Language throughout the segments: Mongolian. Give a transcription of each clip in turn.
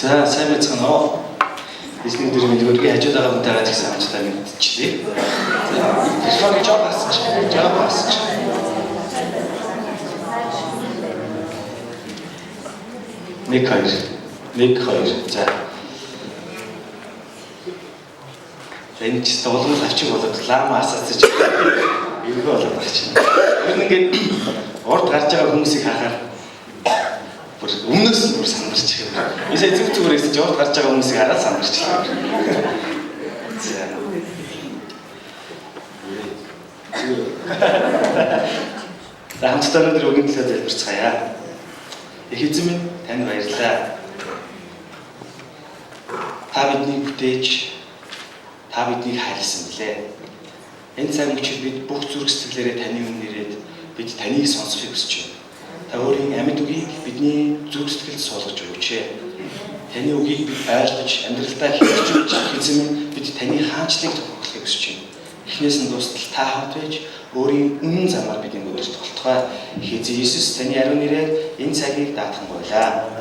За сайн байцгаана уу. Эзний өдрийн мэдгүйгээ хажууд байгаа хүнтэйгээ згсэн амжилтаа мэдчихлээ. За фишмаг жоо басч. Нэг хоёр. За. Энэ ч дуулал авчиг болоод лама асаацж эвгүй болоод байгаа чинь. Тэр нь ингээд урд гарч байгаа хүмүүсийг харахаар өмнөөс нь бүр сандарч байгаа. Ийшээ зүгээр эсэж урд гарч байгаа хүмүүсийг хараад сандарч байгаа. За хамтдаа өнөөдөр өгөн төлөө залбирцгаая. Их эзэн минь танд баярлалаа. Та бидний бүтээж, та биднийг хайрласан билээ. Энэ цаг мөчид бид бүх зүрх сэтгэлээрээ таны өмнө ирээд бид таныг сонсохыг хүсэж байна. Та өөрийн амьд үгийг бидний зүрх сэтгэлд суулгаж өгөөч. Таны үгийг бид ойлгож, амьдралдаа хэрэгжүүлж эзэн минь бид таны хаанчлалыг тохиолохыг хүсэж байна. Эхнээс нь дуустал та хамт байж өөрийн үнэн замаар бидний өдөрт толтгой. Эзэн Иесус таны ариун нэрээр энэ цагийг даатхан байлаа.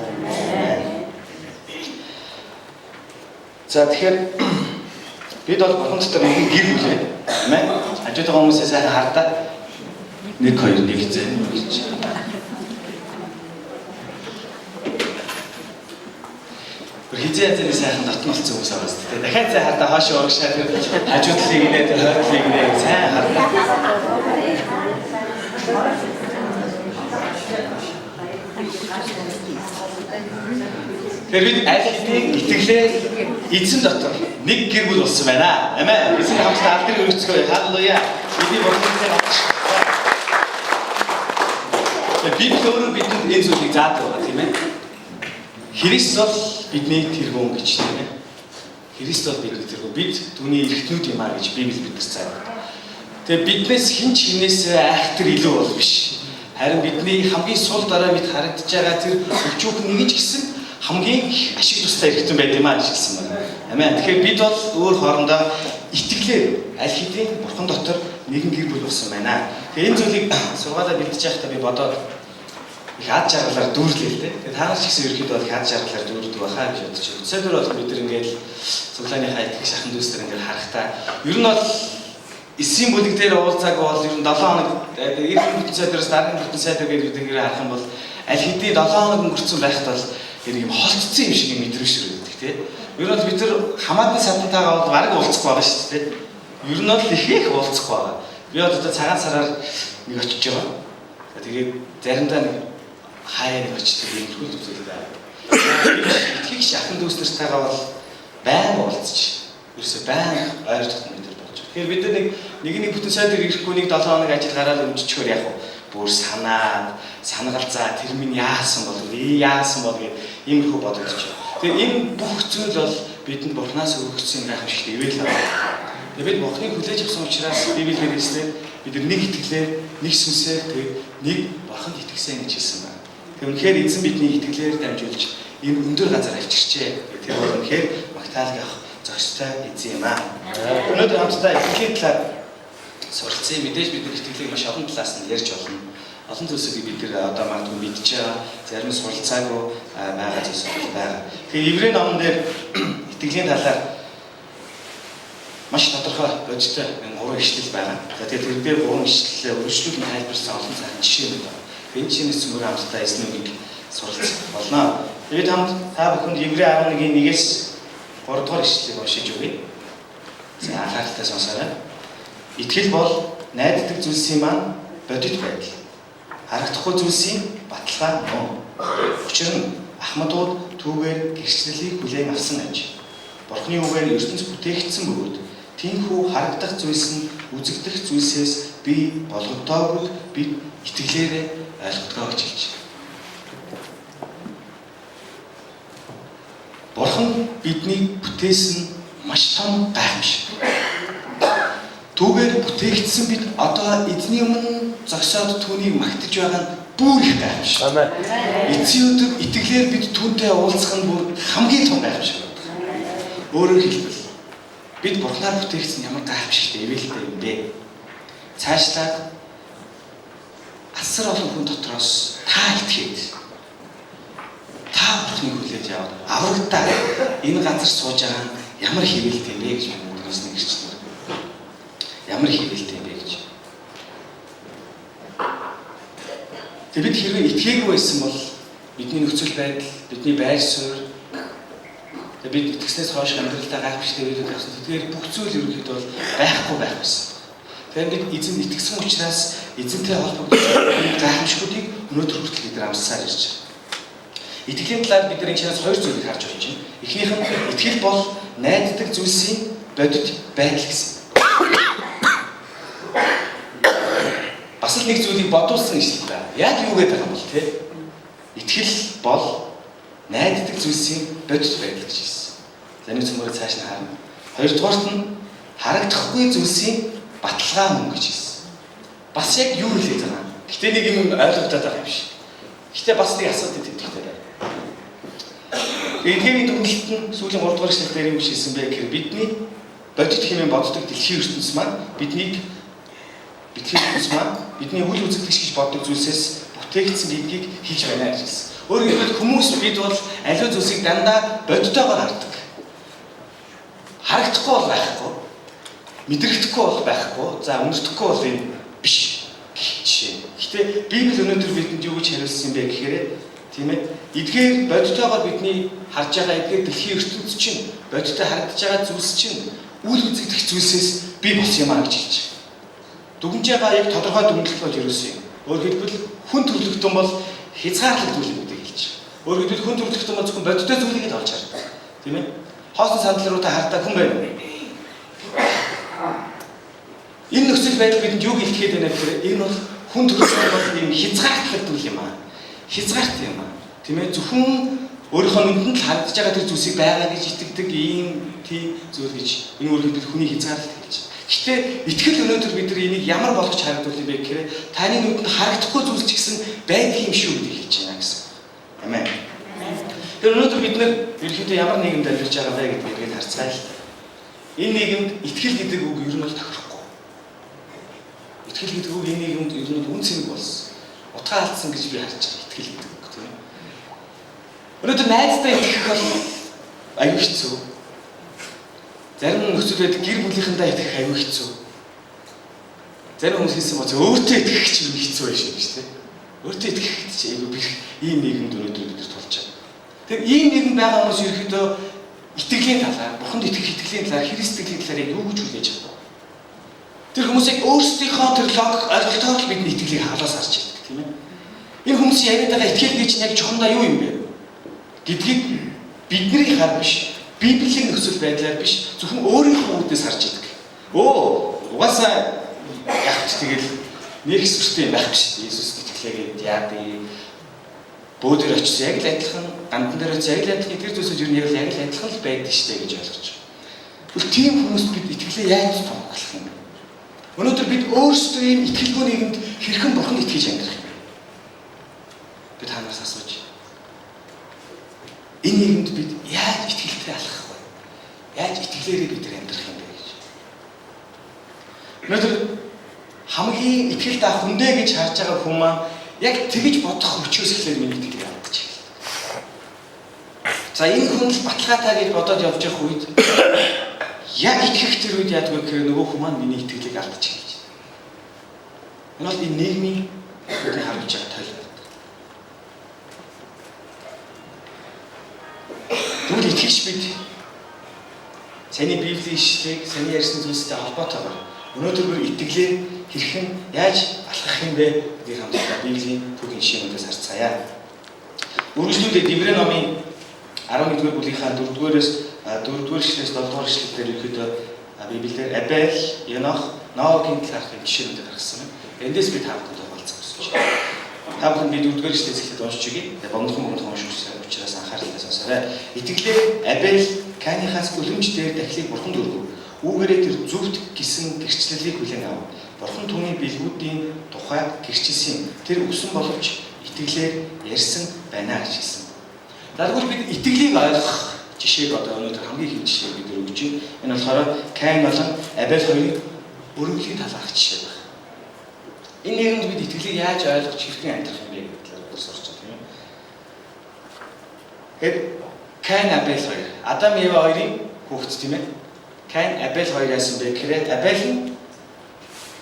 За тэгэхээр бид бол бурхан дотор нэг гэр бүлээ. Амин. Хажууд байгаа хүмүүсээ сайхан хардаа. 1 2 1 зэн гэж. Хизээ зэний сайхан дотнолцсон хүмүүс байгаа шүү дээ. Дахиад цай хардаа хоошоо урагшаа тэр хажуудлыг нэ тэр хойдлыг нэ сайн хардаа. Тэр бид аль хэдийн итгэлээ эзэн дотор нэг гэр бүл болсон байна. Амин. Эзэн хамтдаа алдрыг өргөцгөөе. Халелуя. Бидний бурхантай хамт. Бид өөрөө бидэнд энэ зүйлийг заадаг байгаа тийм ээ. Христ бол бидний тэргүүн гэж тийм ээ. Христ бол бидний тэргүүн. Бид түүний эрхтнүүд юм аа гэж Библи биднээс заадаг. Тэгээ биднээс хэн ч хинээс айхтар илүү бол биш. Харин бидний хамгийн сул дараа бид харагдаж байгаа тэр өчүүхэн нэг ч гэсэн хамгийн ашиг тустай эрхтэн байд юм аа гэж хэлсэн байна. Амин. Тэгэхээр бид бол өөр хоорондоо итгэлээр аль хэдийн бурхан дотор нэгэн гэр бүл болсон байна. Тэгээ энэ зүйлийг сургаалаа бэлдэж байхдаа би бодоод их ад жаргалаар дүүрлээ л дээ. Тэгээд та нар ч гэсэн ерөөхдөө бол их ад жаргалаар дүүрдэг байхаа гэж бодож байна. Өсөдөр бол бид нар ингээд цуглааныхаа итгэх шахан дүүстэр ингээд харахтаа ер нь бол эсийн бүлэг дээр уулзааг бол ер нь 7 хоног эрдэнэ бүтэн сайдраас дараагийн бүтэн сайдар гэж бид ингээд харах юм бол аль хэдийн 7 хоног өнгөрцөн байхад бол нэг юм холцсон юм шиг мэдрэмж төрөйдөг тий. Ер нь бол бид нар хамаатны садантайгаа бол бараг уулзах байгаа шүү дээ. Ер нь бол их уулзах байгаа. Би одоо цагаан сараар нэг очиж байгаа. Тэгээд заримдаа нэг хаяа нэг очиж ийм хөл үзүүлээд байна. Итгэх шахан дүүснэртэйгээ бол байн уулзч. Ерөөсөө байн ойр дотн бид нар болж байгаа. Тэгэхээр бид нар нэг бүтэн сайд ирэхгүй нэг 7 хоног ажил гараад өмжчихөр яг бүр санагалзаа тэр минь яасан бол гэд иймэрхүү бодож байна. Тэгэхээр энэ бүх зүйл бол бидэнд бурхнаас өгөгдсөн гайхамшигт ивэл байна. Тэгээд бид бурхныг хүлээж авсан учраас Библиэр хэлсэн бид нэг итгэлээр нэг сүнсээр тэгээд нэг бурханд итгэсэн гэж хэлсэн байна. Тэгээд үнэхээр эзэн бидний итгэлээр дамжуулж энэ өндөр газар авчирчээ. Тэр бол үнэхээр магтаалг авах зохистой эзэн юм аа. Өнөөдөр хамтдаа итгэлийн талаар суралцсан. Мэдээж бид нар итгэлийг маш олон талаас нь ярьж болно. Олон зүйлсийг бид нар одоо магадгүй мэдж байгаа, зарим нь суралцаагүй байгаа зүйлс байна. Тэгэхээр Еврей номон дээр итгэлийн талаар маш тодорхой бодиттой 3 ишлэл байна. За тэгээд тэр дээр 3 ишлэлээ өргөжлүүлэн тайлбарсан олон цааш жишээ байна. Энэ жишээс мөр хамтдаа эзний үгийг суралцах болно. Тэгээд хамт та бүхэнд Еврей 11-ийн 1-ээс 3 дугаар ишлэлийг уншиж өгье. За анхааралтай сонсоорой. Итгэл бол найддаг зүйлсийн маань бодит байдал. Харагдахгүй зүйлсийн баталгаа мөн. Учир нь Ахмадууд түүгээр гэрчлэлийг хүлээн авсан аж. Бурхны үгээр ертөнц бүтээгдсэн бөгөөд тиймхүү харагдах зүйлс нь үзэгдэх зүйлсээс бий болгогдоогүй бид итгэлээрээ ойлгодгоо гэж хэлж байна. Бурхан биднийг бүтээсэн маш том гайхамшиг. Түүгээр бүтээгдсэн бид одоо эзний өмнө зогсоод түүнийг магтаж байгаа нь бүр их гайхамшиг. Амен. Эцсийн өдөр итгэлээр бид түүнтэй уулзах нь бүр хамгийн том гайхамшиг байна. Өөрөөр хэлбэл бид бурхнаар бүтээгдсэн ямар гайхамшигтай ивэлтэй юм бэ? Цаашлаад асар олон хүн дотроос та итгээд та бурхныг хүлээж аваад аврагдаа энэ газар сууж байгаа ямар хэвэлтэй юм бэ гэж мөн гэрчлээ. Ямар хэвэлтэй юм бэ гэж. Тэг бид хэрвээ итгээгүй байсан бол бидний нөхцөл байдал, бидний байр суурь бид итгэснээс хойш амьдралдаа гайхамшигтай үйл явдал авсан. Тэгэхээр бүх зүйл ерөнхийдөө бол байхгүй байх байсан. Тэгэхээр бид эзэнд итгэсэн учраас эзэнтэй холбогдож гайхамшигтуудыг өнөөдөр хүртэл бид амсаар ирж байна. Итгэлийн талаар бид энэ чанаас хоёр зүйлийг харж байна чинь. Эхнийх нь итгэл бол найддаг зүйлсийн бодит байдал гэсэн. Бас л нэг зүйлийг бодуулсан гэж л байна. Яг юу гэдэг юм бол те? Итгэл бол найддаг зүйлсийн бодит байдал гэж хэлсэн. За нэг цөмөрөө цааш нь харна. Хоёрдугаарт нь харагдахгүй зүйлсийн баталгаа мөн гэж хэлсэн. Бас яг юу хэлээд байгаа юм. Гэтэ нэг юм ойлгогдоод байгаа юм шиг. Гэтэ бас нэг асуудал төвтэй байна. Эдгээр дүгнэлт нь сүүлийн 3 дугаар эшлэл дээр юм шийсэн бэ гэхээр бидний бодит хэмээн боддог дэлхийн ертөнц маань бидний үл үзэгдэгч гэж боддог зүйлсээс бүтээгдсэн гэдгийг хэлж байна гэж хэлсэн. Өөрөөр хэлбэл хүмүүс бид бол аливаа зүйлсийг дандаа бодитоогоор хардаг. Харагдахгүй бол байхгүй. Мэдрэхдэггүй бол байхгүй. За үнэртэхгүй бол энэ биш гэх жишээ. Гэхдээ Библи өнөөдөр бидэнд юу гэж хариулсан юм бэ гэхээр тийм ээ. Эдгээр бодитоогоор бидний харж байгаа эдгээр дэлхийн ертөнц чинь бодиттой харагдаж байгаа зүйлс чинь үл үзэгдэх зүйлсээс бий болсон юм аа гэж хэлж байна. Дүгнж байгаа яг тодорхой дүгнэлт бол ерөөсөн юм. Өөрөөр хэлбэл хүн төрлөختөн бол хязгаарлагдгүй юм гэдэг хэлж байна. Өөрөөр хэлбэл хүн төрлөختөн бол зөвхөн бодиттой зүйлийг л олж хардаг. Тийм ээ. Хоосон сандал руу та хардаа хүн байна. Энэ нөхцөл байдал бидэнд юу хэлэхэд байна гэхээр энэ бол хүн төрлөختөн бол юм хязгаарлагдгүй юм аа. Хязгаарт юм аа. Тийм ээ. Зөвхөн өөрийнхөө нүдэнд л харагдаж байгаа тэр зүйлсийг байгаа гэж итгэдэг ийм тийм зүйл гэж энэ үргэлжлэл хүний хязгаарлалт хэлж байна. Гэхдээ итгэл өнөөдөр бид нар энийг ямар болгож харагдвал юм бэ гэхээр таны нүдэнд харагдахгүй зүйл ч гэсэн байдаг юм шүү гэдгийг хэлж байна гэсэн. Амен. Тэр өнөөдөр бид нар ерөнхийдөө ямар нийгэмд амьдарч байгаа вэ гэдгийг харцгаая л. Энэ нийгэмд итгэл гэдэг үг ер нь бол тохирохгүй. Итгэл гэдэг үг энэ нийгэмд ер нь үн цэнэг болсон. Утгаа алдсан гэж би харж байгаа итгэл гэдэг үг тийм ээ. Өнөөдөр найздаа итгэх бол аюу хэцүү. Зарим нөхцөл байдал гэр бүлийнхэндээ итгэх аюу хэцүү. Зарим хүмүүс хэлсэн бол өөртөө итгэх ч юм хэцүү байх шиг шүү дээ. Өөртөө итгэх ч аюу бих ийм нийгэмд өнөөдөр бид тулж байгаа. Тэгэхээр ийм нийгэм байгаа хүмүүс ерөөхдөө итгэлийн талаар, Бурханд итгэх итгэлийн талаар, Христ итгэлийн талаар юу гэж хүлээж авдаг. Тэр хүмүүсийг өөрсдийнхөө тэр логик ойлголтоор л бидний итгэлийг хаалаас харж байдаг тийм ээ. Энэ хүмүүсийн яриад байгаа итгэл гэж яг чухамдаа юу юм бэ гэдгийг бидний хар биш, Библийн нөхцөл байдлаар биш, зөвхөн өөрийнхөө үднээс харж идэг. Угаасаа яг ч тэгэл нэг сүртэй байх биш. Иесус итгэлээ гээд яадыг бөөдөр очсон яг л адилхан, гандан дээр очсон яг л адилхан тэр зүйлсүүд юу нэг яг л адилхан л байдаг штэ гэж ойлгож байна. Тэгвэл тийм хүмүүст бид итгэлээ яаж томглох юм бэ? Өнөөдөр бид өөрсдөө ийм итгэлгүй нийгэмд хэрхэн Бурханд итгэж амьдрах юм бэ? Бид танаас асууж. Энэ нийгэмд бид яаж итгэлтэй алхах вэ? Яаж итгэлээрээ бид амьдрах юм бэ гэж. Өнөөдөр хамгийн итгэл даах хүндэ гэж харж байгаа хүмүүс маань яг тэгж бодох хүчөөс эхлээд миний итгэл явагдаж байна. За энэ хүн л баталгаатай гэж бодоод явж явах үед яг итгэх тэр үед яадаг вэ гэхээр нөгөө хүмүүс маань миний итгэлийг алдчих гэж. Энэ бол энэ нийгмийн бидний харуулж байгаа тойл байна. Тэгвэл итгэж бид саний Библийн ишлэгийг саний ярьсан зүйлстэй холбоотойгоор өнөөдөр бүр итгэлээ хэрхэн яаж алхах юм бэ гэдгийг хамтдаа Библийн түүхийн жишээнүүдээс харцгаая. Үргэлжлүүлээд Иврэ номын 11-р бүлийнхаа 4-р эшлэлээс 7-р эшлэлээр ирэхэд Библиэр Абель, Енох, Ноагийн талаарх жишээнүүдийг гаргасан байна. Эндээс бид таавтад хуваалцах гэж байна. Таавтад бид 4-р эшлэлээс эхлээд уншиж өгье. Богинохон унших учраас анхааралтай сонсоорой. Итгэлээр Абель Каиныхаас үлэмж дээр дахлыг Бурханд өргөв. Үүгээрээ тэр зүвт гисэн гэрчлэлийг хүлээн авав. Бурхан түүний бэлгүүдийн тухай гэрчилсэн. Тэр өсөн боловч итгэлээр ярьсан байна гэж хэлсэн. Даргуул бид итгэлийг ойлгох жишээг одоо өнөөдөр хамгийн их жишээ бид өгч байна. Энэ болохоор Каин болон Абель хоёрын өргөлийн талаарх жишээ байна. Энэ нийгэмд бид итгэлийг яаж ойлгож хэрхэн амьдрах юм бэ гэдэг талаар сурч байгаа тийм ээ. Тэгэхээр Каин Абель хоёр. Адам Ева хоёрын хүүхэд тийм ээ. Каин Абель хоёр яасан бэ гэхээр Абель нь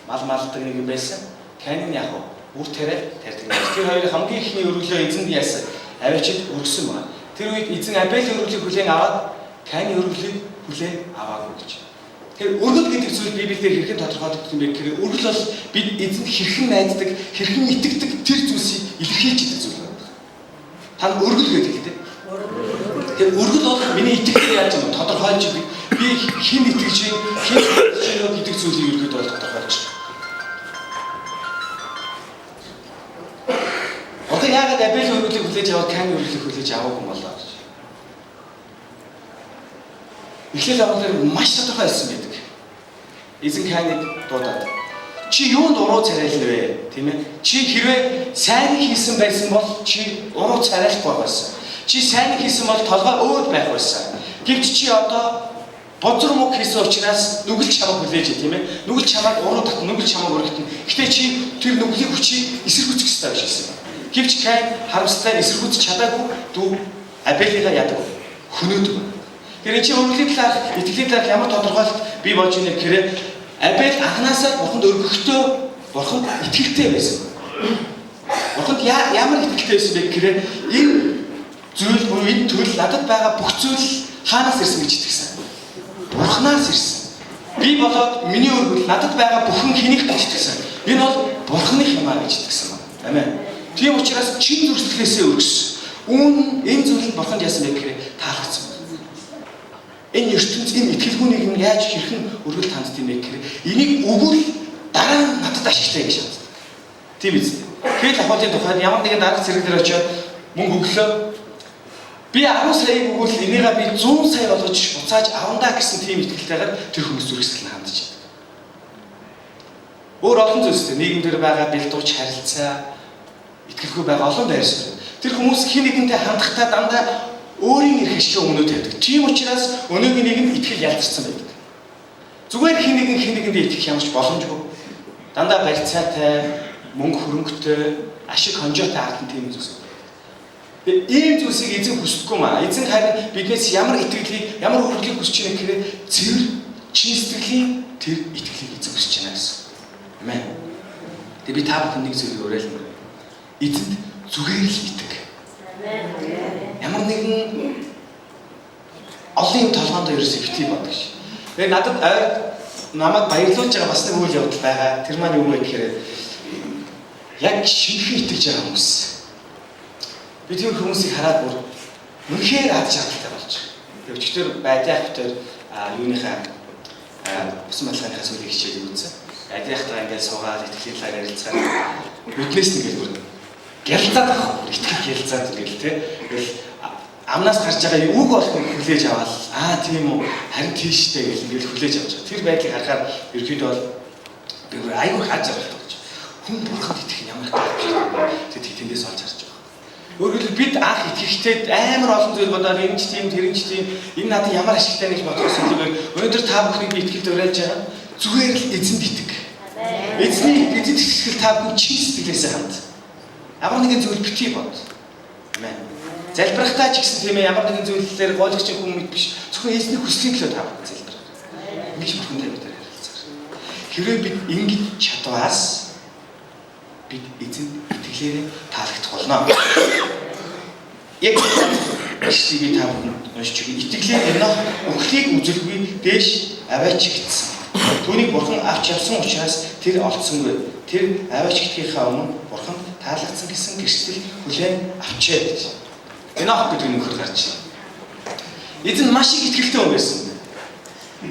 мал малдаг нэг юм байсан. Каин нь яг үр тариа тарьдаг. Тэр хоёрын хамгийн ихний өргөлөө эзэнд яасан? Аваачид өргөсөн байна. Тэр үед эзэн Абелийн өргөлийг хүлээн аваад Каины өргөлийг хүлээн аваагүй гэж. Тэгэхээр өргөл гэдэг зүйл Библиэлд хэрхэн тодорхойлогдсон юм бэ гэхээр өргөл бол бид эзэнд хэрхэн найддаг, хэрхэн итгэдэг тэр зүйлсийг илэрхийлж байгаа зүйл байна. Та өргөл гэдэг л дээ. Тэгэхээр өргөл бол миний итгэдэг яаж юм тодорхойлж идэг. Би хэн итгэж байна, хэн итгэж байна гэдэг зүйлийг өргөд бол тодорхойлж байна. Одоо яагаад Абелийн өргөлийг хүлээж аваад Каины өргөлийг хүлээж аваагүй юм болоо? Эхлээд авахлаар маш тодорхой байсан байдаг. Эзэн Каиныг дуудаад чи юунд уруу царайлна вэ? Тийм ээ? Чи хэрвээ сайн хийсэн байсан бол чи уруу царайлахгүй байсан. Чи сайн хийсэн бол толгой өөд байх байсан. Гэвч чи одоо бозор мөг хийсэн учраас нүгэл чамайг хүлээж, тийм ээ? Нүгэл чамайг уруу татна, нүгэл чамайг өргөтнө. Гэтэ чи тэр нүглийн хүчийг эсэргүүцэх ёстой гэж хэлсэн. Гэвч Каин харамсалтай эсэргүүцэж чадаагүй дүү Абелигаа яадаг хөнөөдөг. Тэр чи өргөлийн талаар, итгэлийн талаар ямар тодорхойлолт бий болж байна гэхээр Абель анханасаа бурханд өргөхдөө бурханд итгэлтэй байсан. Бурханд ямар итгэлтэй байсан бэ гэхээр энэ зүйл буюу энэ төрөл надад байгаа бүх зүйл хаанаас ирсэн гэж итгэсэн. Бурханаас ирсэн. Би болоод миний өргөл надад байгаа бүхэн хэнийг гэж итгэсэн. Энэ бол бурханых юм аа гэж итгэсэн. Амен. Тийм учраас чин зүрхлээсээ өргөсөн. Энэ зүйл нь бурханд яасан бэ гэхээр таалагдсан. Энэ ертөнц энэ итгэлгүүнийг нь яаж хэрхэн өргөл танд тийм бэ гэхээр энийг өгвөл дараа нь надад ашигтай гэж боддог. Тийм биз дээ. Хэл ахуулын тухайд ямар нэгэн дарга зэрэг дээр очиод мөнгө өглөө. Би 10 саяг өгвөл энийгээ би 100 сая болгож буцааж авандаа гэсэн тийм итгэлтэйгээр тэр хүмүүс зүрхсэл нь хандж байна. Өөр олон зүйлстэй нийгэмдэр байгаа бэлдууч харилцаа итгэлгүй байгаа олон байр суурь. Тэр хүмүүс хин нэгэнтэй хандахдаа дандаа өөрийн эрх шиг өмнөд тавьдаг. Тийм учраас өнөөгийн нийгэм итгэл ялгарсан байдаг. Зүгээр хин нэгэндээ итгэх ямарч боломжгүй. Дандаа барьцаатай, мөнгө хөрөнгөтэй, ашиг хонжоотой ардан тийм зүйлс. Тэгээ ийм зүйлсийг эзэн хүсдэггүй маа. Эзэн харин биднээс ямар итгэлийг, ямар өргөлийг хүсэж байна гэхээр цэвэр чин сэтгэлийн тэр итгэлийг эзэн хүсэж байна гэсэн. Амен. Тэгээ би та бүхэн нэг зүйлийг уриална. Эзэнд зүгээр л итэг. Ямар нэгэн олон юм толгоонд ерөөсөө битгий бод гэж. Тэгээ надад намайг баярлуулж байгаа бас нэг үйл явдал байгаа. Тэр маань юу вэ гэхээр яг шинхэн итгэж байгаа хүмүүс. Би тэр хүмүүсийг хараад бүр үнэхээр ад шаардлагатай болж байгаа. Өчигдөр байдаа хөвтөр юуныхаа усан баталгааныхаа сүлийг хичээлийг үзсэн. Адиахтаа ингээд суугаад итгэлийн талаар ярилцаад биднээс нэг л бүр гялцаад авах. Итгэл гялцаад ингээл тэгэл амнаас гарч байгаа үг болохыг хүлээж аваад тийм үү харин тийштэй гэл ингээл хүлээж авч байгаа. Тэр байдлыг харахаар ерөөдөө бол би бүр айгүй хааж байгаа гэж. Хүн бурханд итгэх нь ямар гайхалтай юм бэ? Тэд тэндээс олж харж байгаа. Өөрөөр бид анх итгэхдээ амар олон зүйл бодоод энэ ч тийм тэр ч тийм энэ надад ямар ашигтай гэж бодохоос илүүгээр өнөөдөр та бүхнийг би итгэлд уриалж байгаа. Зүгээр л эзэнд итэг. Эзний итгэл та бүхэн чин сэтгэлээсээ ханд. Ямар нэгэн зүйл битгий бод. Амен. Залбирахтаа ч гэсэн тийм ээ ямар нэгэн зүйлээр гоолгоч хүн мэд биш. Зөвхөн эзний хүслийн төлөө та бүхэн залбирах. Ингэж бурхантай бид харилцаа. Хэрвээ бид ингэж чадваас бид эзэнд итгэлээрээ таалагдах болно. Яг би та бүхэнд уншиж өгье. Итгэлийн энох өхлийг үзэлгүй дээш аваачигдсан. Түүнийг бурхан авч явсан учраас тэр олцсонгүй. Тэр аваачигдхийнхаа өмнө бурхан таалагдсан гэсэн гэрчлэл хүлээн авчээ гэж. Энох гэдэг нөхөр гарч байна. Эзэн маш их итгэлтэй хүн байсан.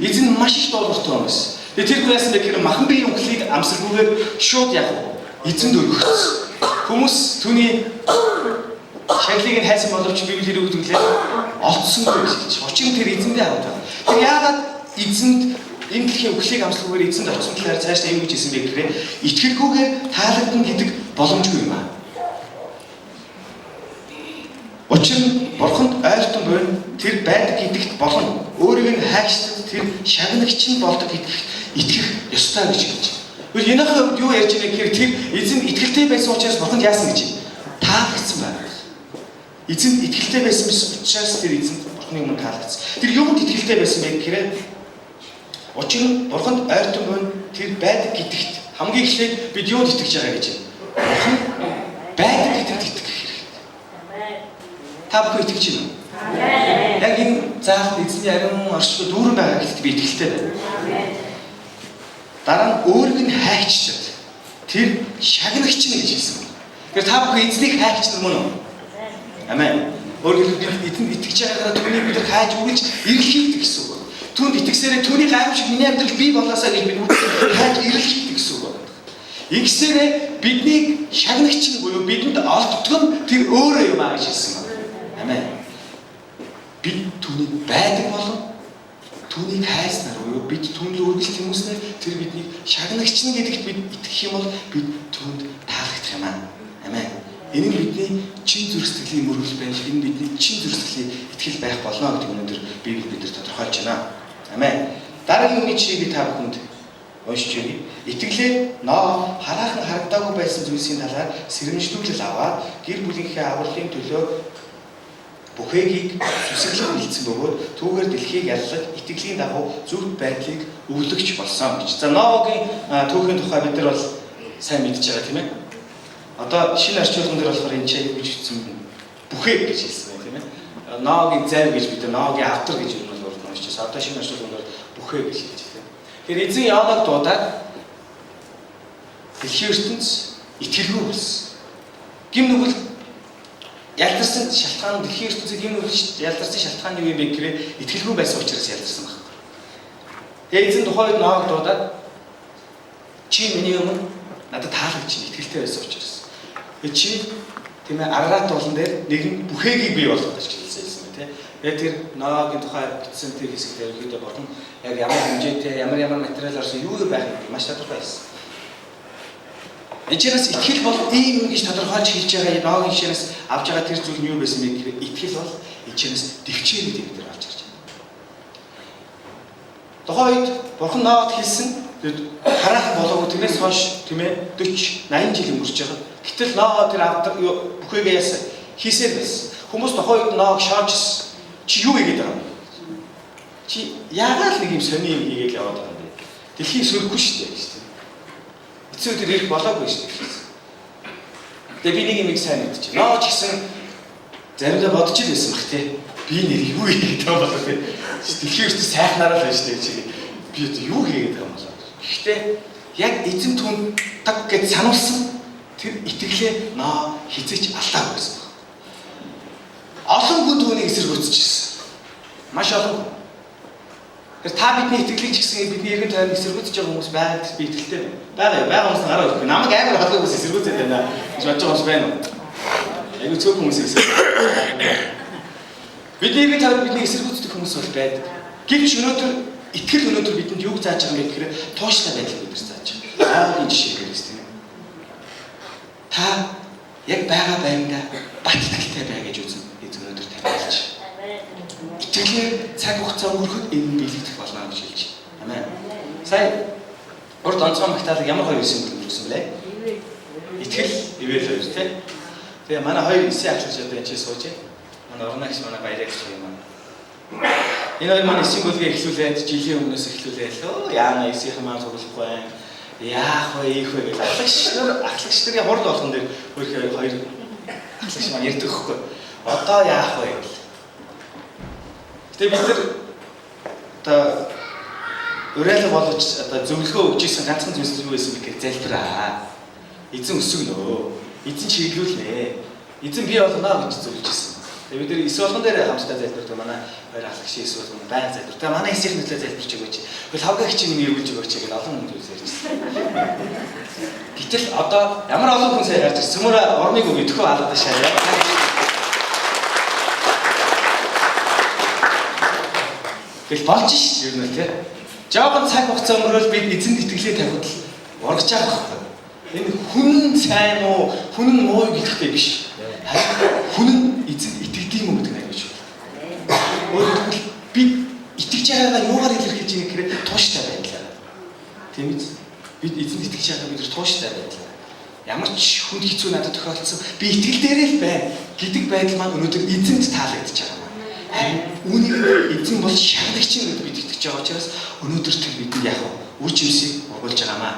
Эзэн маш их дуулууртай хүн байсан. Тэгээ тэр хүн яасан бэ гэхээр махан биеийн өхлийг амсаргүйгээр шууд яг эзэнд өргөцсөн. Хүмүүс түүний шаглыг нь хайсан боловч Библиэр өгдөглээ олдсонгүй гэж. Учир нь тэр эзэндээ хамт байна. Тэр яагаад эзэнд энэ дэлхийн өхлийг амсаргүйгээр эзэнд очсон талаар цаашдаа юу гэж хэлсэн бэ гэхээр итгэлгүйгээр таалагдана гэдэг боломжгүй юм аа. Учир нь бурханд ойлтон буйн тэр байдаг гэдэгт болон өөрийг нь хайчдад тэр шагнагч нь болдог гэдэгт итгэх ёстой гэж хэлж байна. Тэгвэл энэхээ хувьд юу ярьж байгаа гэхээр тэр эзэн итгэлтэй байсан учраас бурханд яасан гэж таалагдсан байна. эзэнд итгэлтэй байсан учраас тэр эзэнд Бурхны өмнө таалагдсан. Тэр юунд итгэлтэй байсан бэ гэхээр учир нь Бурханд ойртон буй тэр байдаг гэдэгт хамгийн эхлээд бид юунд итгэж байгаа гэж байна. Бурхан байдаг гэдэгт итгэх хэрэгтэй. Та бүхэн итгэж байна уу? Яг энэ заалт эзний ариун оршихуй дүүрэн байгаа гэдэгт би итгэлтэй байна. Дараа нь өөрийг нь хайчдаг. Тэр шагнагч нь гэж хэлсэн. Тэгэхээр та бүхэн эзнийг хайчдаг мөн үү? Амен. Өөрөөр хэлбэл эзэнд итгэж байгаагаа түүнийг бид хайж үргэлж эрэл хийдэг гэсэн үг. Түүнд итгэсээрээ түүний гайхамшиг миний амьдрал бий болоосаа гэж бид хайж эрэл хийдэг гэсэн үг байна. Ингэсээрээ биднийг шагнагч нь буюу бидэнд олддог нь тэр өөрөө юм аа гэж хэлсэн байна. Амен. Бид түүнийг байдаг болон түүнийг хайснаар буюу бид түүнд үргэлж тэмүүлснээр тэр биднийг шагнагч нь гэдэгт бид итгэх юм бол бид түүнд таалагдах юм аа. Амен. Энэ нь бидний чин зүрх сэтгэлийн мөргөл байж, энэ бидний чин зүрх сэтгэлийн итгэл байх болно гэдэг өнөөдөр Библи биднэр тодорхойлж байна. Амен. Дараагийн үгийн жишээг та бүхэнд уншиж өгье. Итгэлээр Ноо хараахан харагдаагүй байсан зүйлсийн талаар сэрэмжлүүлэл аваад гэр бүлийнхээ авралын төлөө бүхээгийг зүсгэлэн хэлсэн бөгөөд түүгээр дэлхийг яллах итгэлийн дагуу зөв байдлыг өвлөгч болсон гэж. За Ноагийн түүхийн тухай бид нар бол сайн мэдж байгаа тийм ээ. Одоо шинэ орчуулган дээр болохоор энэ чиг гэж хэлсэн бүхээ гэж хэлсэн байх тийм ээ. Ноагийн зайв гэж бид Ноагийн автор гэж юм бол уншчихсан. Одоо шинэ орчуулган дээр бүхээ гэж хэлж байна. Тэгэхээр эзэн Яонаг дуудаад дэлхийн ертөнц итгэлгүй болсон. Гим нүгэл ялдарсан шалтгаан дэлхийн ертөнцийн гим нүгэл ялдарсан шалтгаан юу юм бэ гэхээр итгэлгүй байсан учраас ялдарсан байна. Тэгээ эзэн тухайд Ноаг дуудаад чи миний өмнө надад таалагч итгэлтэй байсан учраас чи тийм ээ Арарат болон дээр нэгэн бүхээгийг бий болгох гэж хэлсэн юм тийм. Яг тэр Ноагийн тухай бичсэн тэр хэсэгт ерөөдөө болон яг ямар хэмжээтэй ямар материалаар юу байх юм маш тодорхой байсан. Эцээс итгэл бол ийм гэж тодорхойлж хэлж байгаа Ноагийн жишээс авж байгаа тэр зүйл нь юу байсан бэ гэхээр итгэл бол эцээс дэвчээр гэдэг юм дээр авч гарч байна. Тухайд Бурхан Ноад хэлсэн хараахан болоогүй тэрнээс хойш тийм ээ 40 80 жил өнгөрч байгаа. Гэтэл Ноо тэр автар бүхээгээ хийсээр байсан. Хүмүүс тухайд Ноог шаажсэн. Чи юу хийгээд байгаа юм? Чи яагаад нэг юм сони юм хийгээд яваад байгаа юм бэ? Дэлхийг сөрөхгүй шүү дээ гэж тийм. Эцүү тэр ирэх болоогүй шүү дээ. Тэгээ би нэг юм сайн мэдчихэ. Ноо ч гэсэн заримдаа бодож ил байсан бах тий. Би нэр юу хийгээд байгаа болоо тий. Дэлхийн ертөнц сайхнараа л байж дээ чи. Би юу хийгээд байгаа юм болоо. Гэхдээ яг эзэн түн таг гэж сануулсан тэр итгэлээ Ноо хизээч алдаагүй байсан. Олон хүн түүнийг эсэргүүцчихсэн. Маш олон. Тэр та бидний итгэлийг ч гэсэн бидний эргэн тойрон эсэргүүцэж байгаа хүмүүс байгаад би итгэлтэй байна. Байгаа хүмүүс гараа өгөх. Намайг амар халуун хүмүүс эсэргүүцээд байна гэж бодож байгаа хүмүүс байна уу? Айгуу цөөх хүмүүс эсэргүүцээд. Бидний эргэн тойрон бидний эсэргүүцдэг хүмүүс бол байдаг. Гэвч итгэл өнөөдөр бидэнд юг зааж байгаа юм гэхээр тууштай байдлыг бид зааж байгаа. Аавын жишээ гэрээс тийм. Та яг байгаа байнга бат итгэлтэй бай гэж үзэн өнөөдөр тавьж. Итгэлээр цаг хугацаа өнгөрөхөд энэ биелэгдэх болно гэж хэлж байна. Амен. Сая урд онцгой магтаалаг ямар хоёр символ өгсөн блэ? Итгэл, ивэл хоёр тийм. Тэгээ манай хоёр эсээ ахлагч одоо энэ сууж байна. Манай орногч манай баярагч юм аа. Энэ хоёр маань символыг эхлүүлээд жилийн өмнөөс эхлүүлээд лөө яана эсийнхэн маань цуглахгүй байна. Яах вэ ийх вэ гэж ахлагч нарын хурд болгон дээр хоёр ахлагч маань ярьдаг хөхгүй. Одоо яах вэ гэл. Гэтэ бид нар одоо уриалга болгож одоо зөвлөгөө өгч ирсэн ганцхан зүйлс юу байсан бэ гэж залбираа. Эзэн өсгөнөө. Эзэн чиглүүлнэ. Эзэн бий болно гэж зөвлөж ирсэн. Тэгээ бид нар эс болгон дээр хамтдаа залбирдаг манай хоёр ахлагч эс болгон байн залбирдаг. Тэгээ манай эсийн төлөө залбирч өгөөч. Тэгвэл хавгах чинь эргүүлж өгөөч гэж олон хүн зүйлсээрсэн. Гэтэл одоо ямар олон хүн сая гарч ирсэн. Цөмөр ормыг өгөө төхөө алаад шаа. Гэл болж ш юу нэ тий. Жаахан цаг хугацаа өнгөрөөл бид эзэнд итгэлээ тавихад л урагч байгаа байхгүй. Энэ хүн сайн уу, хүн муу гэдэгтэй биш. Хүн эзэнд итгэдэг юм гэдэг нь гэж байна. Өөрөөр хэлбэл би итгэж байгаагаа юугаар илэрхийлж байгаа гэхээр тууштай байдлаа. Тийм биз? Бид эзэнд итгэж байгаа бид тууштай байдлаа. ямар ч хүнд хэцүү надад тохиолдсон. Би итгэл дээрээ л байна гэдэг байдал маань өнөөдөр эзэнд таалагдж байгаа. Харин үүнийг эзэн бол шагналагч нь бид итгэж байгаа учраас өнөөдөр тэр бидэнд яг үр жимсийг өгүүлж байгаамаа.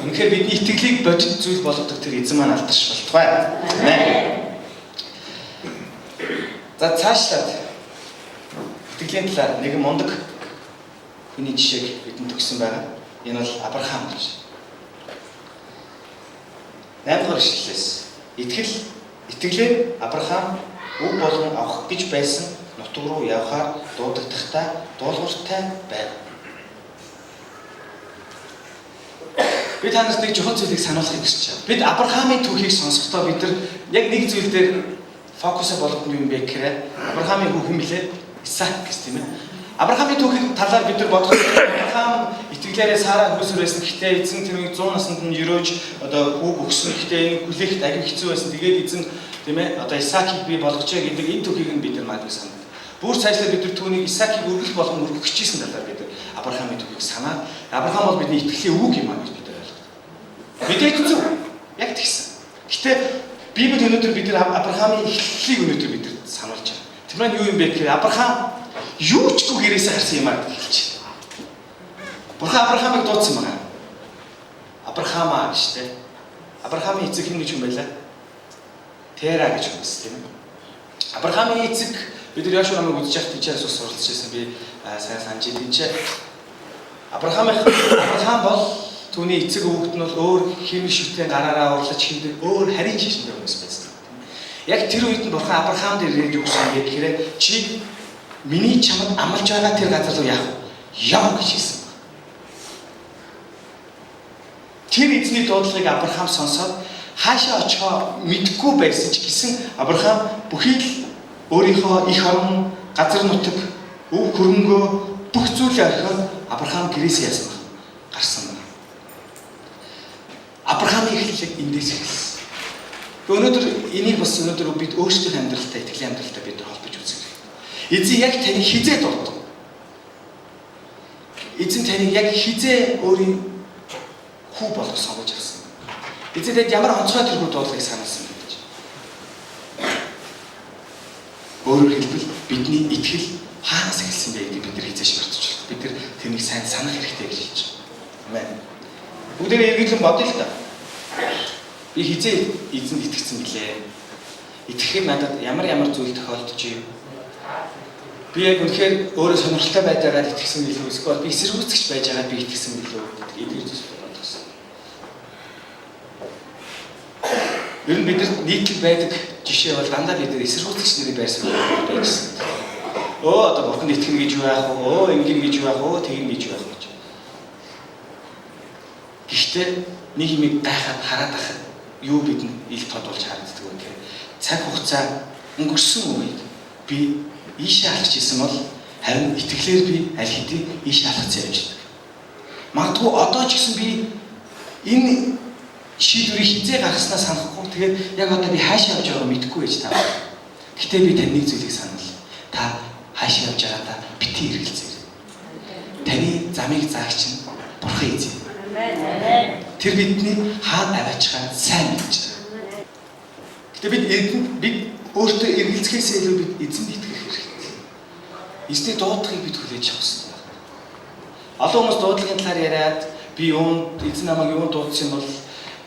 Үнэхээр бидний итгэлийг бодит зүйл болгодог тэр эзэн маань алдарш болтугай. Амен. За цаашлаад итгэлийн талаар нэгэн мундаг хүний жишээг бидэнд өгсөн байгаа. Энэ бол Авраам гэж. 8 дугаар ишлэлээс итгэлээр Авраам үг болгон авах гэж байсан нутаг руу явхаар дуудагдахтаа дуулууртай байв. Би танаас нэг чухал зүйлийг сануулахыг хүсэж байна. Бид Авраамын түүхийг сонсохдоо бид нар яг нэг зүйл дээр фокусаа болгох юм бэ гэхээр Авраамын хүүхэн мөлий Исаак гэж тийм ээ. Авраамын түүхийн талаар бид нар бодоход Авраам итгэлээрээ Сараа хөөсөр байсан. Гэхдээ эзэн тэрийг 100 наснд нь өрөөж одоо хүүг өгсөн. Гэхдээ энэ хүлээхэд аягүй хэцүү байсан. Тэгээд эзэн тийм ээ одоо Исаакийг бий болгожээ гэдэг энэ түүхийг нь бид нар маад санаад. Бүр цаашлаад бид нар түүнийг Исаакийг өргөх болгон өргөх гэжсэн талаар бид нар Авраамын түүхийг санаад Авраам бол бидний итгэлийн үг юм аа гэж бид нар ойлгодог. Мэдээж зүг. Яг тэгсэн. Гэхдээ Библи өнөөдөр бид нар Авраамын эхлэлийг өнөөдөр бид нар сануулж байна. Тэр маань юу юм бэ гэхээр Авраам юу ч гэрээсээ харсан юм аа гэж хэлж байна. Бурхан Авраамыг дуудсан байна. Авраамаа гэж тийм. Авраамын эцэг хэн гэж юм байлаа? Тера гэж юм байна тийм ээ. Авраамын эцэг бид нар Яшуа намайг үзэж явах тийчээс суралцж байсан би сайн санаж тийч. Авраам бол түүний эцэг өвгөд нь бол өөр химик шүтэн гараараа урлаж хиндэг өөр харийн шишинтэй хүмүүс байсан. Яг тэр үед нь Бурхан Авраам дээр ирээд юу гэсэн бэ гэхээр чи миний чамд амлаж байгаа тэр газар руу яв гэж хэлсэн. Тэр эзний дуудлагыг Авраам сонсоод хаашаа очихоо мэдэхгүй байсан ч гэсэн Авраам бүхий л өөрийнхөө их орон, газар нутаг, өв хөрөнгөө бүх зүйлээ орхиод Авраам гэрээсээ яасан байна. Гарсан байна. Авраамын эхлэлийг эндээс эхэлсэн. Өнөөдөр энийг бас өнөөдөр бид өөрсдийн амьдралтай, итгэлийн амьдралтай бид нар холбож үзэх хэрэгтэй. Эзэн яг таныг хизээ дуудав. Эзэн таныг яг хизээ өөрийн хүү болгох сонгож ирсэн. Эзэн танд ямар онцгой тэрхүү дуудлагыг сануулсан бэ гэж. Өөрөөр хэлбэл бидний итгэл хаанаас эхэлсэн бэ гэдгийг бид нар хизээш мартаж байна. Бид нар тэрнийг сайн санах хэрэгтэй гэж хэлж байна. Амен. Бүгдээ эргэлэн бодъё л та. Би хизээ эзэнд итгэсэн гэлээ. Итгэхэд надад ямар зүйл тохиолдож юм. Би яг үнэхээр өөрөө сонирхолтой байгаад итгэсэн билүү эсвэл би эсэргүүцэгч байж байгаад би итгэсэн билүү гэдэг эдгээр зүйл бодсон. Ер нь бидэнд нийтлэг байдаг жишээ бол дандаа бид эсэргүүцэгч нарыг байрсан байсан. Одоо Бурханд итгэн гэж юу яах вэ? Ингэн гэж юу яах вэ? Тэгин гэж юу яах вэ? Гэхдээ нэг юм гайхаад хараад ахад юу бидэнд ил тодулж харагддаг вэ гэхээр цаг хугацаа өнгөрсөн үед би ийшээ алхаж исэн бол харин итгэлээр би аль хэдийн ийшээ алхацсан явж байдаг. Магадгүй одоо ч гэсэн би энэ шийдвэрийг хизээ гаргаснаа санахгүй тэгээд яг одоо би хаашаа явж байгааг мэдэхгүй байж таа. Гэхдээ би тань нэг зүйлийг санал. Та хаашаа явж байгаадаа битгий эргэлзээ. Таны замыг заагч нь Бурхан эзэн. Тэр бидний хаана аваачихаа сайн мэдж байгаа. Гэтэ бид өөртөө эргэлзэхээс илүү бид эзэнд итгэх хэрэгтэй. Эзний дуудлагыг бид хүлээж авах хэрэгтэй. Олон хүмүүс дуудлагын талаар яриад би эзэн намайг юунд дуудсан бол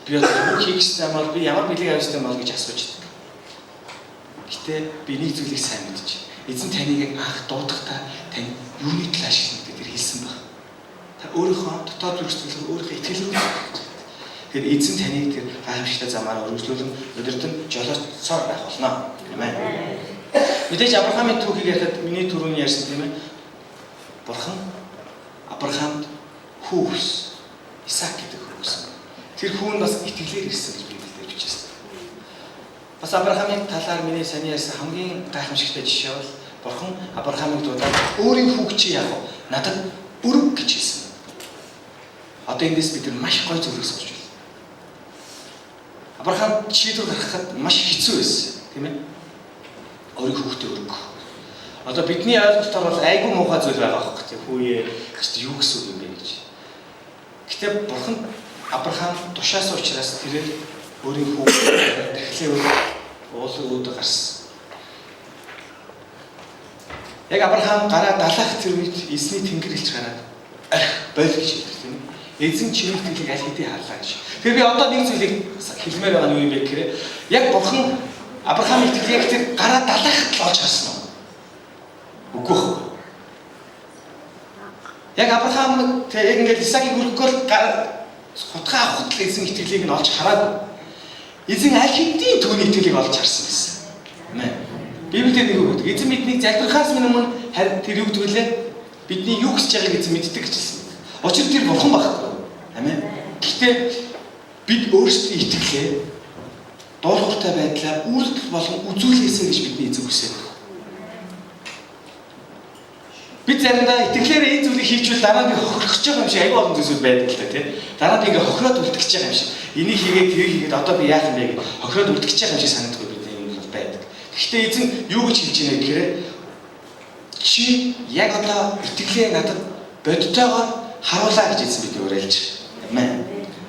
би одоо юу хийх гэсэн бол би ямар бэлэг авсан бол гэж асууж байдаг. Гэтэ би нэг зүйлийг сайн мэдж. Эзэн таныг анх дуудахдаа тань юуны талаар ашиглах гэдгээр хэлсэн баг. Та өөрийнхөө дотоод зүрхсэлээр өөрийнхөө итгэл рүү. Тэгэхээр эзэн таныг тэр гайхамшигтай замаар өргөжлүүлэн өдөртөн жолоцоор байх болно. Амен. Мэдээж Авраамын түүхийг ярихад миний түрүүний ярьсан тийм ээ. Бурхан Авраамд хүү өгсөн. Исаак гэдэг хүү өгсөн. Тэр хүү нь бас итгэлээр ирсэн гэж Библиэлд бичсэн. Бас Авраамын талаар миний саний ярьсан хамгийн гайхамшигтай жишээ бол Бурхан Авраамыг дуудаад өөрийн хүүг чи яах вэ? Надад өрөг гэж хэлсэн. Одоо эндээс бид маш гой зүйлийг сонсч байна. Авраам шийдвэр гаргахад маш хэцүү байсан, тийм ээ? Өөрийн хүүхдээ өргөх. Одоо бидний ойлголтоор бол айгүй муухай зүйл байгаа байхгүй тийм хөөе. Гэхдээ юу гэсэн үг юм бэ гэж. Гэтэ Бурхан Авраам тушаасан учраас тэр өөрийн хүүхдээ дахлын уулын үүд гарсан. Яг Авраам гараа далаах тэр үед эзний тэнгэр илж гараад арх бойл гэж хэлдэг тийм үү? Эзэн чиний итгэлийг аль хэдийн харлаа гэж. Тэр би одоо нэг зүйлийг хэлмээр байгаа нь юу юм бэ гэхээр яг бурхан Авраамын итгэлийг тэр гараа далаахад л олж харсан уу? Үгүй ээ. Яг Авраам тэг яг ингээд Исаакийг өргөхөөр хутгаа авахд л эзэн итгэлийг нь олж хараагүй. Эзэн аль хэдийн түүний итгэлийг олж харсан гэсэн. Амен. Библиэд нэг үг гэдэг. Эзэн биднийг залбирахаас өмнө харин тэр юу гэдэг вэ? Бидний юу хийж байгааг эзэн мэддэг гэж хэлсэн. Учир нь тэр бурхан байхгүй. Амен. Гэхдээ бид өөрсдөө итгэлээ дуулууртай байдлаар үйлдэл болон үзүүлээсэй гэж бидний эзэн хүсэж байна. Бид заримдаа итгэлээрээ энэ зүйлийг хийжүүл дараа нь хохирохж байгаа юм шиг аюул олон зүйлүүд байдаг л та тийм. Дараа нь ингээ хохироод үлдчихэж байгаа юм шиг. Энийг хийгээд тэрийг хийгээд одоо би яах юм бэ гэж хохироод үлдчихэж байгаа юм шиг санагддаг бидний юм бол байдаг. Гэхдээ эзэн юу гэж хэлж байна гэхээр чи яг одоо итгэлээ надад бодтойгоор харуулаа гэж эзэн бидний уриалж. Амен.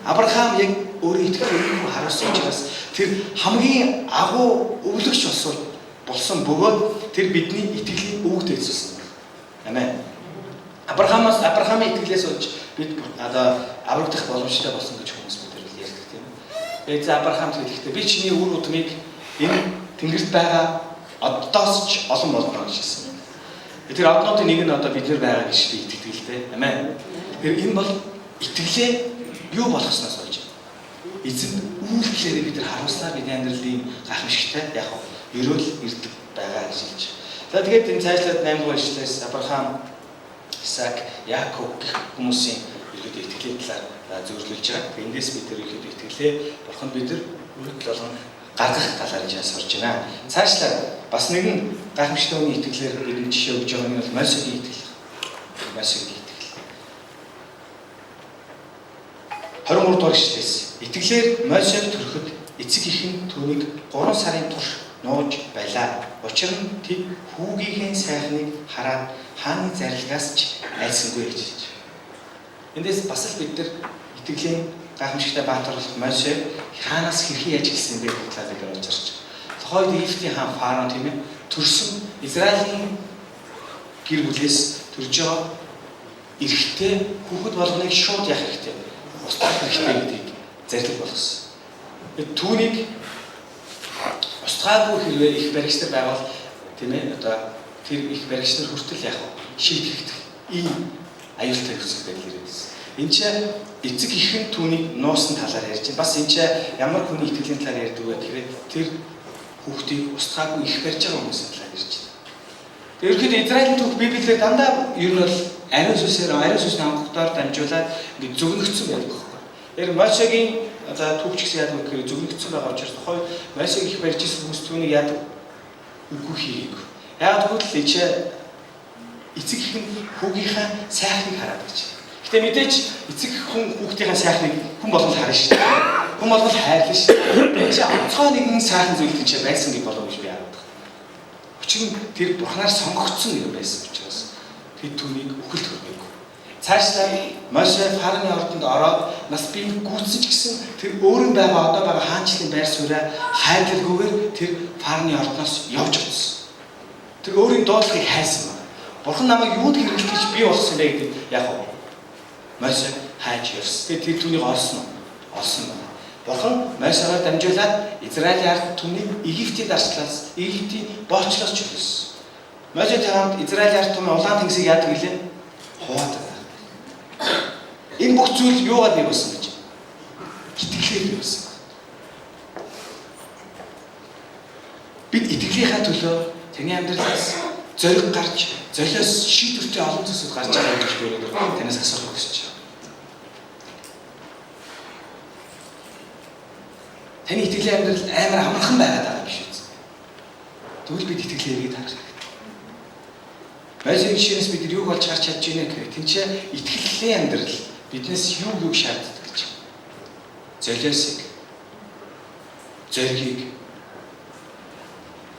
Авраам яг өөрийн итгэлийг харуулсан учраас тэр хамгийн агуу өвлөгч болсон бөгөөд тэр бидний итгэлийн өвөг дэвсэлсэн. Амен. Авраамын итгэлээс болж бид одоо аврагдах боломжтой болсон гэж хүмүүс бид ярьдаг тийм үү. Тэгээд Авраам хэлэхдээ би чиний үр удмыг энэ тэнгэрт байгаа одоос ч олон болгоно гэж хэлсэн. Тэр однуудын нэг нь одоо бид нар байгаа гэж би итгэдэг л дээ. Амен. Тэгэхээр энэ бол итгэлээ юу болгосноос болж байна. Эзэн үйлдэлээр бид нар харуулснаар бидний амьдралын гайхамшигтай яг ерөөл ирдэг байгаа гэж хэлж. За тэгээд энэ цаашлаад 8 дугаар ишлээс Авраам, Исаак, Яаков гэх хүмүүсийн ерөөдөө итгэлийн талаар зөвлөж байгаа. Тэгээд эндээс бид нар ерөөдөө итгэлээ бурхан бид нар үйлдэл болгон гаргах талаар сурж байна. Цаашлаад бас нэгэн гайхамшигтай хүний итгэлээр бидний жишээ өгж байгаа нь бол Мосегийн итгэл. Мосегийн итгэл. 23 дугаар ишлээс итгэлээр Мосег төрөхөд эцэг эхэн түүнийг 3 сарын турш нууж байлаа. Учир нь тэд хүүгийнхээ сайхныг хараад хааны зарилгаас ч айсангүй гэж хэлж. Эндээс бас л бид нар итгэлийн гайхамшигтай баатарлах Мосе хаанаас хэрхэн яаж эхэлсэн бэ гэх талаар бид олж харж. Тухайд Египтийн хаан Фараон тийм ээ төрсөн Израилийн гэр бүлээс төрж байгаа эрэгтэй хүүхэд болгоныг шууд яах хэрэгтэй. Устгах хэрэгтэй гэдгийг зарлиг болгосон. Түүнийг устгаагүй хэрвээ их баригчдад байвал тийм ээ одоо тэр их баригчдад хүртэл яг шийдэх ийм аюултай хэвсэлтэй ирээдсэн. Энд чи эцэг ихэн түүнийг нуусан талаар ярьж байна. Бас энэ чи ямар хүний итгэлийн талаар ярьдаг вэ гэхээр тэр хүүхдийг устгаагүй их барьж байгаа хүмүүсийн талаар ярьж байна. Тэр ихэд Израилийн түүх Библиэлд дандаа ер нь бол ариун сүнсний амгтаар дамжуулаад ингэ зөвнөгцсөн байдаг байхгүй. Тэр Мосегийн одоо түүхч гэсэн яадаг гэхээр зөвнөгцсөн байгаа учраас тухай Мосег их барьж ирсэн хүмүүс түүнийг яадаг үгүй хийгээгүй. Яг тэгвэл чи эцэг ихэн хүүгийнхаа сайхныг хараад гэж. Гэтэ мэдээч эцэг хүн хүүхдийнхээ сайхныг хүн болгон харна шүү дээ. Хүн болгон хайрлна шүү дээ. Чи онцгой нэгэн сайхан зүйл чи байсан гэж болов гэж би хараад. Учир нь тэр бурхнаар сонгогдсон нэг байсан учраас тэр түүнийг үхэл төрмөйгүй. Цаашлаа Мосе Фараоны ордонд ороод нас бие гүйцсэн ч гэсэн тэр өөрөн байгаа одоо байгаа хаанчлалын байр сууриа хайрлалгүйгээр тэр Фараоны ордоноос явж очсон. Тэр өөрийн дуудлагыг хайсан байна. Бурхан намайг юунд хэрэглэж гэж би болсон бэ гэдэг яг нь Мосе хайж явсан. Тэр түүнийг олсон байна. Бурхан Мосегаар дамжуулаад Израилийн ард түмнийг Египтийн дарслаас, Египтийн боолчлоос чөлөөсөн. Мосе таамд Израилийн ард түмэн улаан тэнгисийг яадаг гэлээ? Хуваадаг. Энэ бүх зүйл юугаар нэг болсон гэж? Итгэлээр болсон. Бид итгэлийнхаа төлөө таны амьдралаас зориг гарч, золиос шийдвэртэй олон зүйлсүүд гарч байгаа гэж би танаас асуух хүсэж байна. Таны итгэлийн амьдрал амар амархан байгаад байгаа юм биш үү? Тэгвэл бид итгэлээ эргээд харах хэрэгтэй. Мосегийн жишээс бид юуг болж харж чадж байна гэхээр тэнцээ итгэлийн амьдрал биднээс юуг шаарддаг гэж. Золиосыг, зоригийг,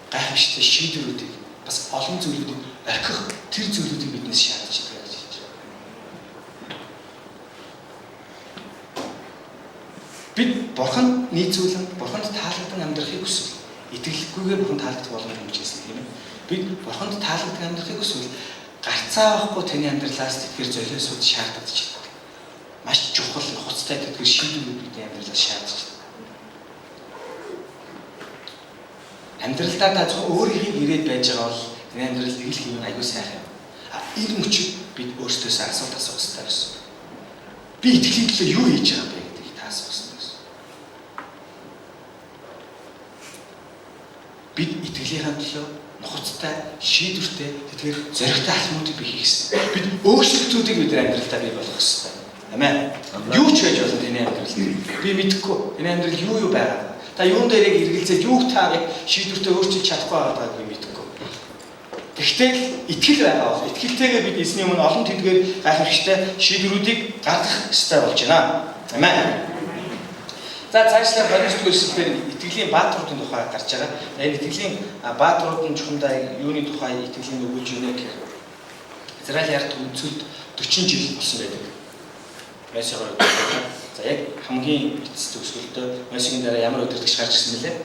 гайхамшигтай шийдвэрүүдийг бас олон зүйлүүдийг орхих тэр зүйлүүдийг биднээс шаардж байгаа гэж хэлж байна. Бурхан нийцүүлэн Бурханд таалагдсан амьдрахыг хүсвэл итгэлгүйгээр Бурханд таалагдах боломж өгчээсэн тийм ээ. Бид Бурханд таалагдсан амьдрахыг хүсвэл гарцаа авахгүй таны амьдралаас тэтгэр золиосууд шаарддаг ч гэдэг. Маш чухал нухацтай тэтгэр шийдвэрүүд бидний амьдралаас шаарддаг. Амьдралдаа та зөвхөн өөрийнхөө ирээд байж байгаа бол таны амьдрал нэг л хэвэн аягүй сайхан юм. Энэ мөчид бид өөрсдөөсөө асуулт асуух хэрэгтэй байсан. Би итгэлийн төлөө юу хийж байгаа бэ гэдгийг та асуух хэрэгтэй байсан. Бид итгэлийнхаа төлөө нухацтай, шийдвэртэй, тэгэхээр зоригтой алхмуудыг би хийх хэрэгтэй. Бид өөрчлөлтүүдийг бид амьдралдаа бий болгох хэрэгтэй. Амен. Юу ч хийж болно таны амьдрал. Би мэдэхгүй. Таны амьдрал юу байгаа. Та юун дээр яг эргэлзээд юуг та яг шийдвэртэй өөрчилж чадахгүй байгааг би мэдэхгүй. Гэхдээ итгэл байгаа бол итгэлтэйгээ бид эзний өмнө олон тэдгээр гайхамшигтай шийдвэрүүдийг гаргах ёстой болж байна. Амен. За цаашлаа 29-р эшлэлээр итгэлийн баатруудын тухай гарч байгаа. Энэ итгэлийн баатрууд нь чухамдаа юуны тухай итгэлийн өгүүлж өгнө гэхээр Израиль ард түмцэлд 40 жил болсон байдаг. Месигаар өгдөг. За яг хамгийн эцэст төгсгөлтөө Месигийн дараа ямар өдөртөгч гарч ирсэн бэлээ?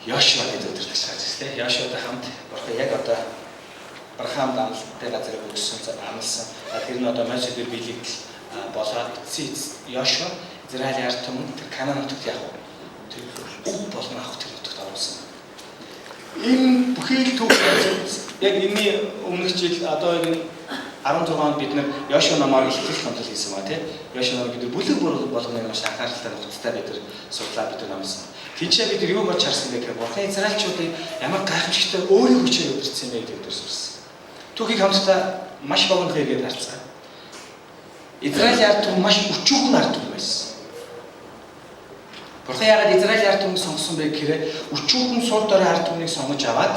Йошуа гэдэг өдөртөгч гарч ирсэн. Йошуатай хамт Бурхан яг одоо Авраам дамлалтай газарыг өгсөн амлсан. Тэр нь одоо Месигээр биелэгдэл болоод Йошуа Израилийн ард түмэнд тэр Канаан нутагт явах. Тэр үг болгон авах тэр нутагт оруулсан. Энэ бүхэл түүх яг энэний өмнөх жил одоо энэ 16 онд бид нэр Йошуа намаар ихтгэл хонтол хийсэн ба тийм. Йошуа намаар бид бүлэг болгоны маш анхааралтай нухацтай бид нар судлаа бид нар намсан. Тийчээ бид нар юу болж харсан бэ гэхээр Бурхан Израильчуудыг ямар гайхамшигтай өөрийн хүчээр өдөрсөн бэ гэдэг дээр сурсан. Түүхийг хамтдаа маш богино хийгээд харцгаа. Израилийн ард түмэн маш өчүүхэн ард түмэн байсан. Бурхан яагаад Израилийн ард түмнийг сонгосон бэ гэхээр өчүүхэн сур дорой ард түмнийг сонгож аваад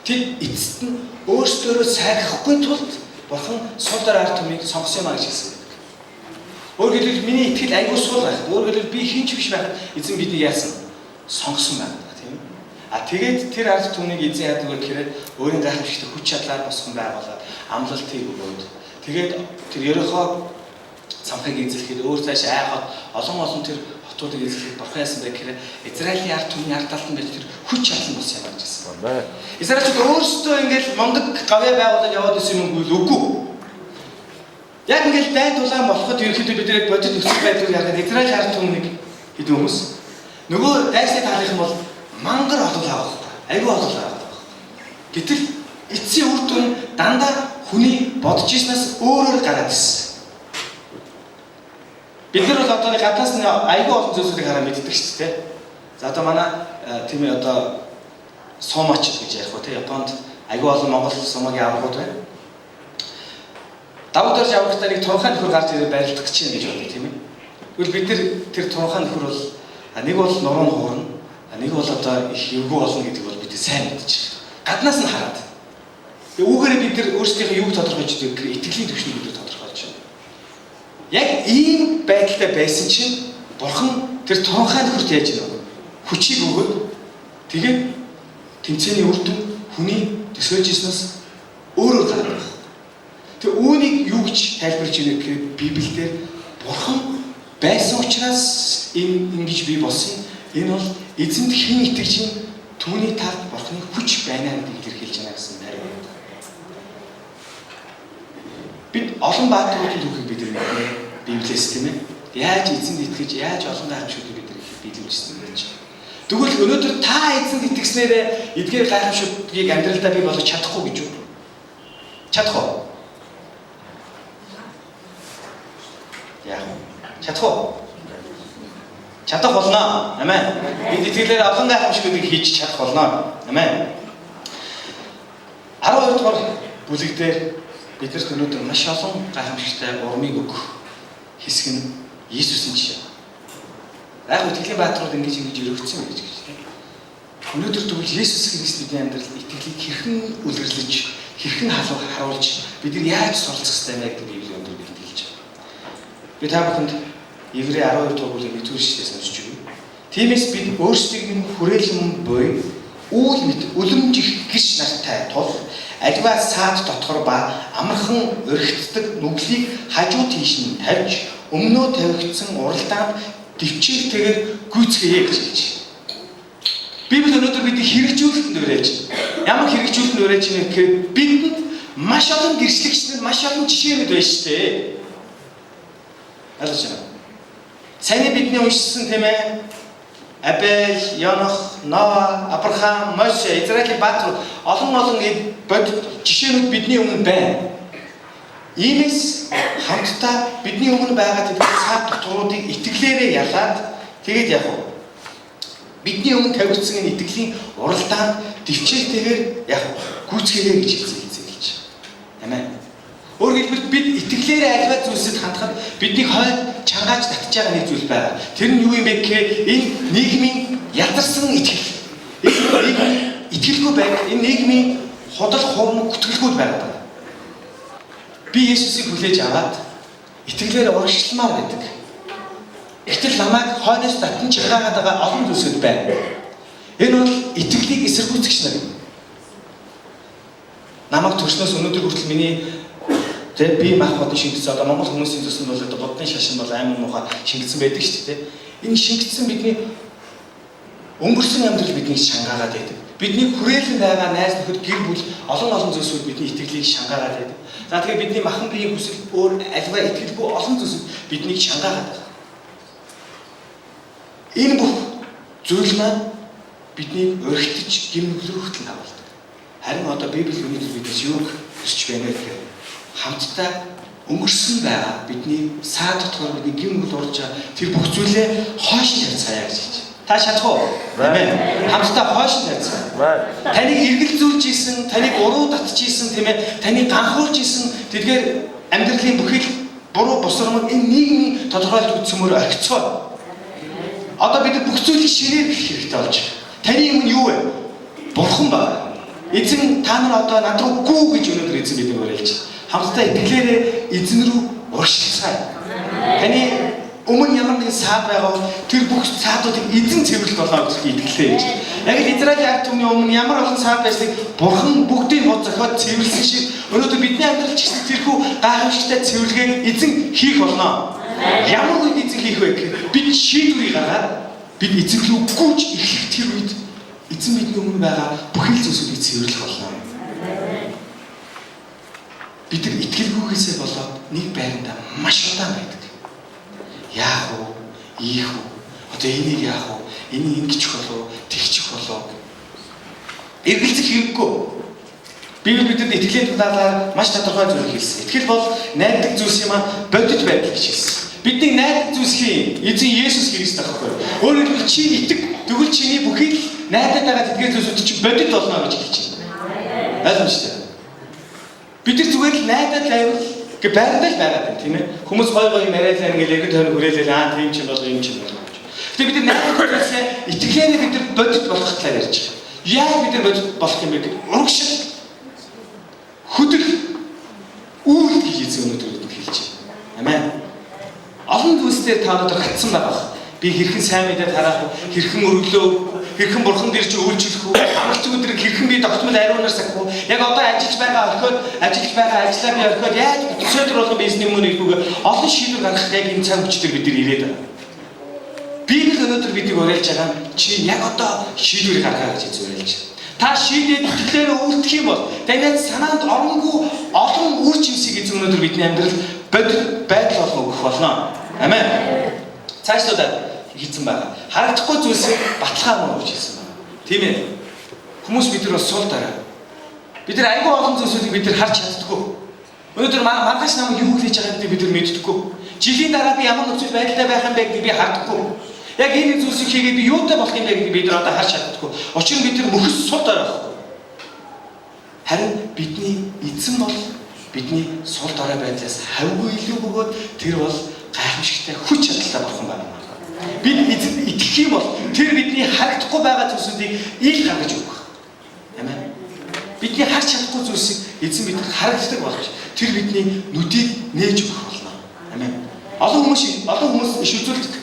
тэд эцэст нь өөрсдөө сайрахгүй тулд Бурхан сур дорой ард түмнийг сонгосон юм а гэж хэлсэн. Өөрөөр хэлбэл миний итгэл аягүй суул байх. Өөрөөр хэлбэл би хинч биш байхад эзэн биднийг яасан? Сонгосон байна тийм. Тэгээд тэр ард түмнийг эзэн яадаг вэ гэхээр өөрийн гайхамшигтай хүч чадлаар босгон байгуулад амлалтыг өгөөд тэгээд тэр Ерихо самхыг эзлэхэд өөр цааш айхад олон тэр хотуудыг эзлэхэд Бурхан яасан бэ гэхээр Израилийн ард түмний ард талд нь байж тэр хүч чадал нь бос юм гэж хэлсэн. Израильчууд өөрсдөө ингээл мондөг гавьяа байгуулад яваад исэн юм бол үгүй. Яг ингээл дайн тулаан болоход ерөөхдөө бид яг бодит нөхцөл байдлыг харахад Израилийн ард түмнийг хэд хүмүүс нөгөө дайсны таалах юм бол мангар олол авах та. Аюу олол авах. Гэтэл эцсийн үр дүн дандаа хүний бодож ирснээс өөрөөр гараад ирсэн. Бид нар бол одоо гаднаас нь аюу олон зүйлсүүдийг хараа мэддэг шүү дээ. За одоо манай тийм ээ одоо сумач гэж ярих уу те Японд аюу олон Монгол сумагийн аврагууд байна. Давуу дорж аврагтаа нэг тунхай нөхөр гарч ирээд байрлах гэж байна гэж бодъё тийм ээ. Тэгвэл бид нар тэр тунхай нөхөр бол нэг бол нуруу хуурна, нэг бол одоо их эвгүй болно гэдэг бол бид сайн мэдчих. Гаднаас нь хараад. Тэгээ үүгээрээ бид нар өөрсдийнхөө юуг тодорхойлж байгаа гэхээр итгэлийн түвшнийг бид тодорхойлж байна. Яг ийм байдалтай байсан чинь Бурхан тэр тунхай нөхөрт яаж ирв? Хүчийг өгөөд тэгээд тэмцээний үр дүн хүний төсөөлж ирснээс өөрөөр гараад байна. Тэгээ үүнийг юу гэж тайлбарж өгнө гэхээр Библиэлд Бурхан байсан учраас ингэж бий болсон. Энэ бол эзэнд хэн итгэж ин түүний талд Бурханы хүч байна гэдгийг илэрхийлж байна гэсэн найр байна. Бид олон баатруудын түүхийг бид мэднэ Библиэс тийм ээ. Яаж эзэнд итгэж, яаж олон гайхамшигтыг бид биелүүлсэн гэж. Тэгвэл өнөөдөр та эзэнд итгэснээрээ эдгээр гайхамшигтыг амьдралдаа бий болгож чадахгүй гэж үү? Чадах уу? Яах вэ? Чадах уу? Чадах болно. Амен. Бид итгэлээр олон гайхамшигтыг хийж чадах болно. Амен. 12 дугаар бүлэг дээр биднэрт өнөөдөр маш олон гайхамшигтай урмыг өгөх хэсэг нь Иесусийн жишээ. Яг итгэлийн баатрууд ингэж өргөцсөн юм гэж байна. Өнөөдөр тэгвэл Иесус Христ бидний амьдралд итгэлийг хэрхэн үлгэрлэж, хэрхэн харуулж, бид нар яаж суралцах ёстой вэ гэдэг Библийн өндөр бидэнд хэлж байна. Би та бүхэнд Еврей 12 дугаар бүлгийн 1-р ишлэлээс уншиж өгье. Тиймээс бид өөрсдийг нь хүрээлэн буй үйл мэд үлэмж их гэрч нартай тул аливаа саад дотор ба амархан өргөцдөг нүглийг хажуу тийш нь тавьж өмнөө тавигдсан уралдаанд дэвчээртэйгээр гүйцгээе гэж хэлж байна. Библи өнөөдөр бидний хэрэгжүүлэлтэнд уриалж байна. Ямар хэрэгжүүлэлтэнд уриалж байна гэхээр бидэнд маш олон гэрчлэгчнэр, маш олон жишээнүүд байна шүү дээ. Ойлгож байна. Саяны бидний уншсан тийм ээ. Абель, Енох, Ноа, Авраам, Моше, Израилийн баатар олон бодит жишээнүүд бидний өмнө байна. Иймээс хамтдаа бидний өмнө байгаа тэдгээр цаад дутгуудыг итгэлээрээ ялаад тэгээд яг бидний өмнө тавигдсан энэ итгэлийн уралдаанд дэвчээртэйгээр яг гүйцгээрэй гэж хэлж. Амен. Өөрөөр хэлбэл бид итгэлээрээ альва зүйлсэд хандхад бидний хойд чангааж татж байгаа нэг зүйл байна. Тэр нь юу юм бэ гэхээр энэ нийгмийн ядарсан итгэл. Энэ нийгмийн итгэлгүй байх, энэ нийгмийн худал хуурмаг гүтгэлгүй байдаг. Би Есүсийг хүлээж аваад итгэлээр урагшламаар байдаг. Гэтэл намайг хойноос татан чагаагаад байгаа олон зүйлсүүд байна. Энэ бол итгэлийг эсэргүүцэгч нар. Намайг төрснөөс өнөөдөр хүртэл миний би мах бодон шингэсэн одоо Монгол хүмүүсийн төсөнд бол одоо бодны шашин бол аймаг муухай шингэсэн байдаг шүү дээ. Энэ шингэсэн бидний өнгөрсөн амьдрал биднийг шангаагаад байдаг. Бидний хүрээлэн байгаа найз нөхөд гэр бүл олон зүйлсүүд бидний итгэлийг шангаагаад байдаг. За тэгэхээр бидний махан биеийн хүсэл өөр альва итгэлгүй олон зүйлсүүд биднийг шангаагаад байна. Энэ бүх зүйл маань бидний өргөтөж гимнүглэр хүртэл хавуулдаг. Харин одоо Библи өнөөдөр бидээс юу хүсэж байна гэхээр хамтдаа өнгөрсөн байгаа бидний саад дотор бидний гимнүгэл урж байгаа тэр бүх зүйлээ хойш тавьцгаая гэж хэлж. Та шатах уу? Амен. Хамтдаа хойш тавьцгаая. Таныг эргэлзүүлж исэн, таныг уруу татж исэн тийм ээ, таныг ганхуулж исэн тэдгээр амьдралын бүхэл буруу босромог энэ нийгмийн тодорхойлж үтсмөр орхицгоо. Одоо бид бүх зүйлийг шинээр гэх хэрэгтэй болж байна. Таны юм нь юу вэ? Бурхан байна. Эзэн та нар одоо над руу гүү гэж өнөөдөр эзэн биднийг уриалж байна. Хамтдаа итгэлээрээ эзэн рүү урагшилцгаая. Таны өмнө ямар нэгэн саад байгаа тэр бүх саадуудыг эзэн цэвэрлэх болно гэж итгэлээ гэж. Яг л Израилийн ард түмний өмнө ямар олон саад байсныг Бурхан бүгдийг бод зохиод цэвэрлсэн шиг өнөөдөр бидний амьдрал ч гэсэн тэрхүү гайхамшигтай цэвэрлэгийг эзэн хийх болно. Ямар үед эзэн хийх вэ гэхээр бид шийдвэрийг гаргаад бид эзэн рүү гүйж эхлэх тэр үед эзэн бидний өмнө байгаа бүхэл зүйлсүүдийг цэвэрлэх болно. Бид нар итгэлгүйгээсээ болоод нэг байранда маш удаан байдаг. Яах вэ? Ийх вэ? Одоо энийг яах вэ? Энийг ингэчих болов, тэгчих болов. Эргэлзэх хэрэггүй. Библи бидэнд итгэлийн талаар маш тодорхой зүйл хэлсэн. Итгэл бол найддаг зүйлс юм а бодит байдал гэж хэлсэн. Бидний найддаг зүйлсийн эзэн Есүс Христ аахгүй. Өөрөөр хэлбэл чи итэг тэгвэл чиний бүхий найдаад байгаа тэдгээр зүйлсүүд чи бодит болно гэж хэлж байна. Ойлгомжтой. Бид нар зүгээр л найдаад байвал гэ байрандаа л байгаа юм тийм ээ. Хүмүүс гой яриалаа ингээл яг тань хүрээлээ тийм ч юм болоо юм ч юм болоо. Гэтэ бид нар найдаж байгаасаа итгэлээрээ бид нар бодит болох талаар ярьж байгаа. Яг бид нар бодит болох юм бэ гэдэг урагшил хөдөл үйл гэж эзэн өнөөдөр хэлж байна. Амен. Олон зүйлсээр та өнөөдөр гацсан байгаа. Би хэрхэн сайн мэдээд харах вэ? Хэрхэн өргөлөө? Хэрхэн бурхан дээр чи үйлчлэх вэ? Амралт өдрийг хэрхэн би тогтмол ариунаар сахих вэ? Яг одоо ажиллаж байгаа орхиод, ажиллаж байгаа ажлаа би орхиод яаж өсөдөр болгон бизнес мөн иргүүгээ олон шийдвэр гаргах яг энэ цаг үеч дээр бид нар ирээд байна. Библи өнөөдөр бидийг уриалж байгаа чи яг одоо шийдвэр гаргаа гэж уриалж байна. Та шийдээд итгэлээр үйлдэх юм бол танайд санаанд оронгүй олон үр жимсийг эзэн өнөөдөр бидний амьдрал бодит байдал болгох өгөх болно. Амен. Цаашлуудаа хийсэн байгаа. Харагдахгүй зүйлсийг баталгаа өгч хийсэн байна. Тийм ээ. Хүмүүс бид нар бас суул дараа. Бид нар айгүй олон зүйлсүүдийг бид нар харж чаддаггүй. Өнөөдөр маргааш намайг юу хийж байгаа гэдгийг бид нар мэддэггүй. Жилийн дараа би ямар нөхцөл байдлаа байх юм бэ гэдгийг би хардаггүй. Яг энэ зүйлсийг хийгээд би юутай болох юм бэ гэдгийг бид нар одоо харж чаддаггүй. Учир нь бид нар мөхс суул дараа байхгүй. Харин бидний эзэн бол бидний суул дараа байдлаас хавгүй илүү бөгөөд тэр бол гайхамшигтай хүч чадалтай бурхан байна. Бид эзэнд итгэх юм бол тэр бидний харагдахгүй байгаа зүйлсүүдийг ил гаргаж өгөх. Амен. Бидний харж чадахгүй зүйлсийг эзэн бидэнд харагддаг болж тэр бидний нүдийг нээж өгөх болно. Амен. Олон хүмүүс иш үзүүлдэг.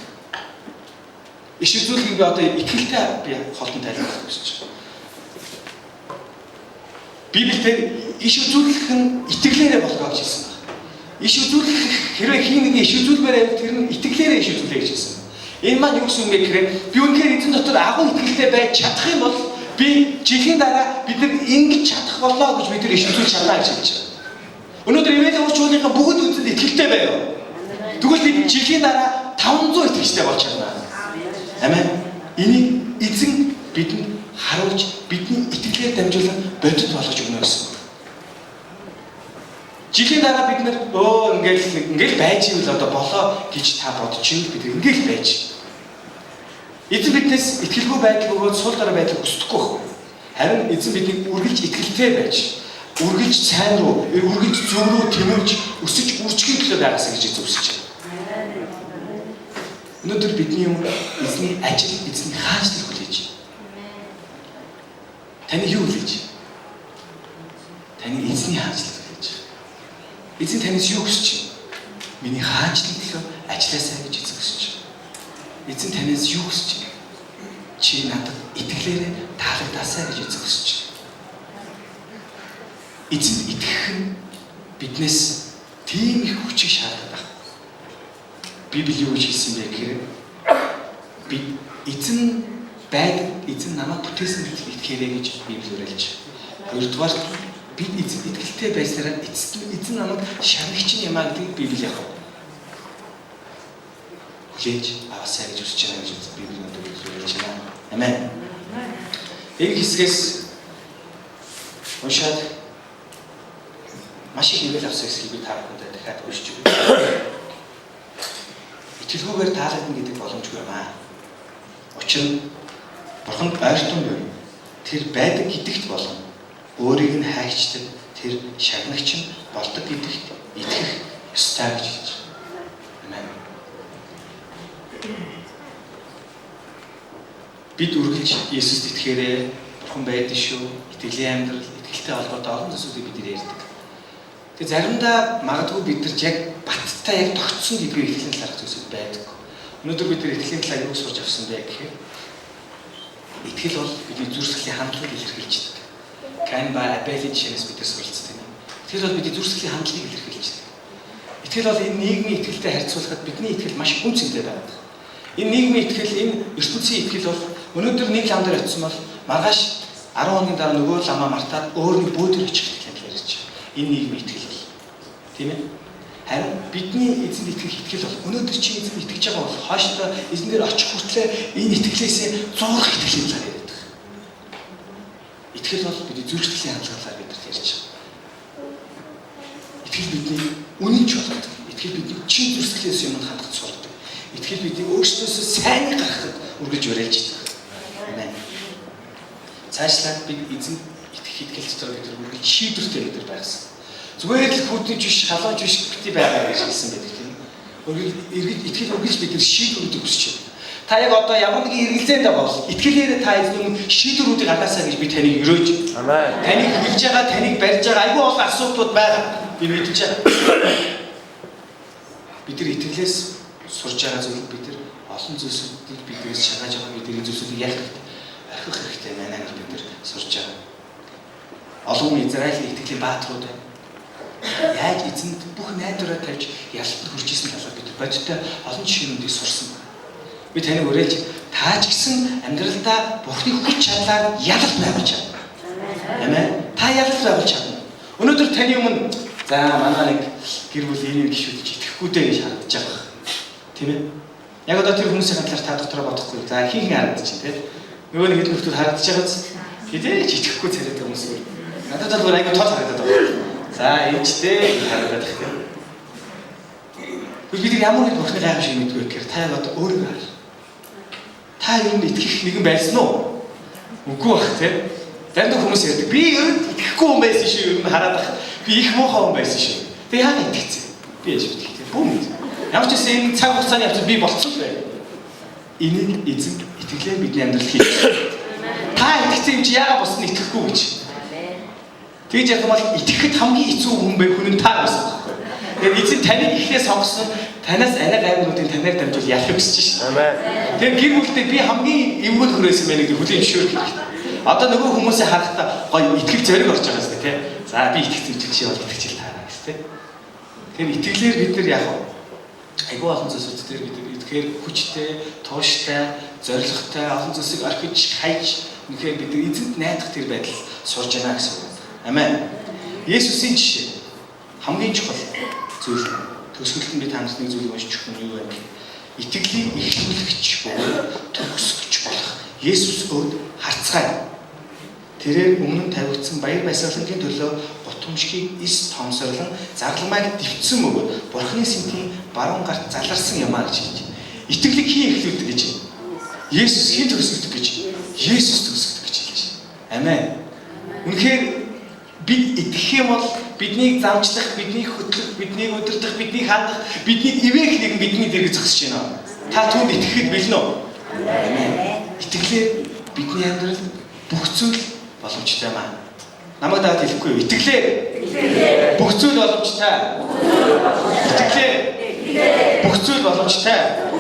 Иш үзүүлгийг би одоо итгэлтэй би холтон тайлбарлах гэж байна. Библиэд иш үзүүлэх нь итгэлээрээ болгоо гэж хэлсэн байна. Иш үзүүлэх хэрвээ хин нэг иш үзүүлмээр байвал тэр нь итгэлээрээ иш үзүүлээ гэж хэлсэн. Энэ маань юу гэсэн үг вэ гэхээр би үнэхээр эзэн дотор агуу итгэлтэй байж чадах юм бол би жилийн дараа бид нар ингэж чадах болоо гэж бид нар ишүүлж чадна гэж хэлж байгаа. Өнөөдөр Ивэлийн урчуулгын бүгд үзэнд итгэлтэй байв. Тэгвэл бид жилийн дараа 500 итгэжтэй болж чадна. Амен. Энийг эзэн бидэнд харуулж бидний итгэлээр дамжуулан бодит болгож өгнө гэсэн. Жилийн дараа бид нар ингээл байж ивэл одоо болоо гэж та бодож ийн бид ингээл байж. Эзэн биднээс итгэлгүй байдал өгөөд сул дорой байдал хүсдэггүй байхгүй. Харин эзэн биднийг үргэлж итгэлтэй байж, үргэлж сайн руу, үргэлж зөв рүү тэмүүлж, өсөж үржихийн төлөө байгаасаа гэж эзэн хүсэж байна. Өнөөдөр бидний өмнө эзний ажил, эзний хаанчлал хүлээж байна. Таны юу хүлээж байна? Таны эзний хаанчлал хүлээж байна. Эзэн танаас юу хүсэж байна? Миний хаанчлал төлөө ажилласаа гэж эзэн хүсэж байна. Эзэн танаас юу хүсэж байна? Чи надад итгэлээрээ таалагдасаа гэж эзэн хүсэж байна. Эзэнд итгэх нь биднээс тийм их хүчийг шаарддаг байна. Библи юу гэж хэлсэн бэ гэхээр би эзэн байдаг, эзэн намайг бүтээсэн гэж итгэхээрэй гэж Библи уриалж. Хоёрдугаар бид эзэн итгэлтэй байснараа эзэн намайг шагнагч юм аа гэдгийг Библи яг хүлээж аваасаа гэж үсэж байгаа гэж Библи өнөөдөр уриалж байна. Амен. Энэ хэсгээс уншаад маш их ивэл авсан хэсгийг би та бүхэнд дахиад уншиж өгье. Итгэлгүйгээр таалагдана гэдэг боломжгүй юм аа. Учир нь Бурханд ойртон буй тэр байдаг гэдэгт болон өөрийг нь хайчдаг тэр шагнагч нь болдог гэдэгт итгэх ёстой гэж хэлж байна. Амен. Бид үргэлж Есүст итгэхээрээ Бурхан байдаг шүү. Итгэлийн амьдрал, итгэлтэй холбоотой олон зүйлсүүдийг бид ярьдаг. Тэгээ заримдаа магадгүй бид нар яг баттай яг тогтсон гэдгийг итгэлийн талаарх зүйлсүүд байдаг. Өнөөдөр бид нар итгэлийн талаар юу сурч авсан бэ гэхээр итгэл бол бидний зүрх-сэтгэлийн хандлагыг илэрхийлждэг. Каин ба Абелийн жишээс бид суралцдаг юм. Итгэл бол бидний зүрх-сэтгэлийн хандлагыг илэрхийлждэг. Итгэл бол энэ нийгмийн итгэлтэй харьцуулахад бидний итгэл маш гүн цэнтэй байдаг. Энэ нийгмийн итгэл, энэ ертөнцийн итгэл бол өнөөдөр нэг лам дээр очисон бол маргааш 10 хоногийн дараа нөгөө ламаа мартаад өөр нэг бөөдөр очих гэж ярьж байна. Энэ нийгмийн итгэл бол тийм ээ. Харин бидний эзэнд итгэх итгэл бол өнөөдөр чи эзэнд итгэж байгаа бол хаашдаа эзэн дээр очих хүртлээр энэ итгэлээсээ зурх итгэлийн талаар ярьдаг. Итгэл бол бидний зүрх-сэтгэлийн хандлагаар бид нар ярьж байгаа. Итгэл бидний үнэнч болгодог. Итгэл бидний чин зүрх-сэтгэлээс юмд хандах сургадаг. Итгэл бидний өөрсдөөсөө сайн гаргахад үргэлж уриалж байгаа. Амен. Цаашлаад бид эзэнд итгэх итгэл дотор бид үргэлж шийдвэртэй бид нар байсан. Зүгээр л хүдэж биш, халууж биш бити байгаа гэж хэлсэн байдаг тийм. Үргэлж итгэл үргэлж бид нар шийдвэрүүдийг хүсэж байна. Та яг одоо ямар нэгэн эргэлзээнд байгаа бол итгэлээрээ та эзэн шийдвэрүүдийг гаргаасаа гэж би таныг өрөөж. Амен. Таныг хүлж байгаа, таныг барьж байгаа айгүй олон асуудлууд байгаа. Би мэдэж байна. Бид нар итгэлээс сурж байгаа зүйл бид нар олон зүйлсүүдийг биднээс шагааж авах бидний зүйлсүүдийг ялах архих хэрэгтэй байна гэж бид нар сурж байгаа. Олон Израилийн итгэлийн бааtruуд яаж эзэнд бүх найдвараа тавьж ялалтанд хүрч исэн талаар бид бодиттой олон жишээнүүдийг сурсан. Би таныг уриалж та ч гэсэн амьдралдаа Бурхны хүч чадлаар ялалт байгуулж чадна. Амен. Та ялалт байгуулж чадна. Өнөөдөр таны өмнө за манай нэг гэр бүл ийм гişүүдж итгэхгүй дээ гэж харагдаж байгаа. Тийм ээ. Яг одоо тэр хүмүүсийн талаар та дотроо бодохгүй. За хийх харагдаж чинь тийм. Нөгөө нэг хэд нөхдөд харагдаж байгааз хідээж итгэхгүй царайтай хүмүүс өөр. Надад бол айгүй тод харагдаад байгаа. За ээжтэй харагдаад их тийм. Бид ямар нэг Бурхны гайхамшиг шиг мэдгүй гэхээр та яг одоо өөрөө хар. Та юу нэг итгэх нэгэн байсан уу? Үгүй бах тийм. Зарим хүмүүс ярьдаг. Би ер нь итгэхгүй хүн байсан шүү. Ер нь хараад ах. Би их муухай хүн байсан шүү. Тэг яагаад итгэцээ? Би яаж итгэх тийм. Бүүм. Ямар ч гэсэн энэ цаг хугацааны явцад би болцсон бай. Энийг эзэн итгэлээр бидний амьдрал хийж. Та итгэцээ юм чи яагаад босны итгэхгүй гэж. Тэгж яг бол итгэхэд хамгийн хэцүү хүн бэ хүн нь та байсан байхгүй. Тэгээд эзэн таныг ихлээр сонгосон танаас арай гайвнуудыг танаар дамжуул ялах гэж шүү. Амен. Тэгээд гэр бүлдээ би хамгийн эвгүүл хүрээсэн мэн гэдэг хүлийн зөвшөөрөх хэрэгтэй. Одоо нөгөө хүмүүсээ харахтаа гоё итгэл зориг орж байгаа юм тийм. За би итгэж чи бол итгэж таараа гэсэн тийм. Тэгэхээр итгэлээр бид нар яг айгүй олон зүйлсүүд дээр бид итгэх үнэхээр хүчтэй, тууштай, зоригтой, олон зүйлсийг орхиж, хайж үнэхээр бид эзэнт найдах тэр байдал сурж байна гэсэн үг. Амен. Есүсийн жишээ хамгийн чухал зүйл. Төсвөлд нь би та нарт нэг зүйлийг уншиж өгөх нь юу вэ? Итгэлийг эхлүүлэгч буюу төгсгөж болох Есүс өөд харцгаая. Тэрээр өмнө нь тавигдсан баяр баясгалангийн төлөө гутамшгийг эс томсорлон зарламайг дэвтсэн өгөөд Бурхны сэнтийн баруун гарт заларсан юмаа гэж хэлж. Итгэлийг хин эхлүүлдэг гэж. Есүс хин төгсгөдөг гэж. Есүс төгсгөдөг гэж хэлж. Амен. Үнэхээр бид итгэх юм бол биднийг замчлах, биднийг хөтлөх, биднийг удирдах, биднийг хандах, биднийг ивэх нэгэн бидний дэрэг зогсож байна. Та түүнд итгэхэд бэлэн үү? Амен. Итгэлээр бидний амьдрал бүх зүйл боломжтой юм аа. Намайг дагаад хэлэхгүй юу? Итгэлээр бүх зүйл боломжтой. Итгэлээр бүх зүйл боломжтой.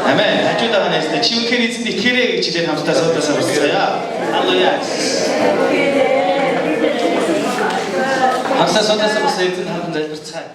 Амен. Хажууд байгаа нэстэ чи үнэхээр эзэнд итгээрэй гэж хэлээд хамтдаа суудаасаа болцгоё. Аллилуйя. Хамтдаа суудаасаа болцгоё. Эзэн хамт залбирцгаая.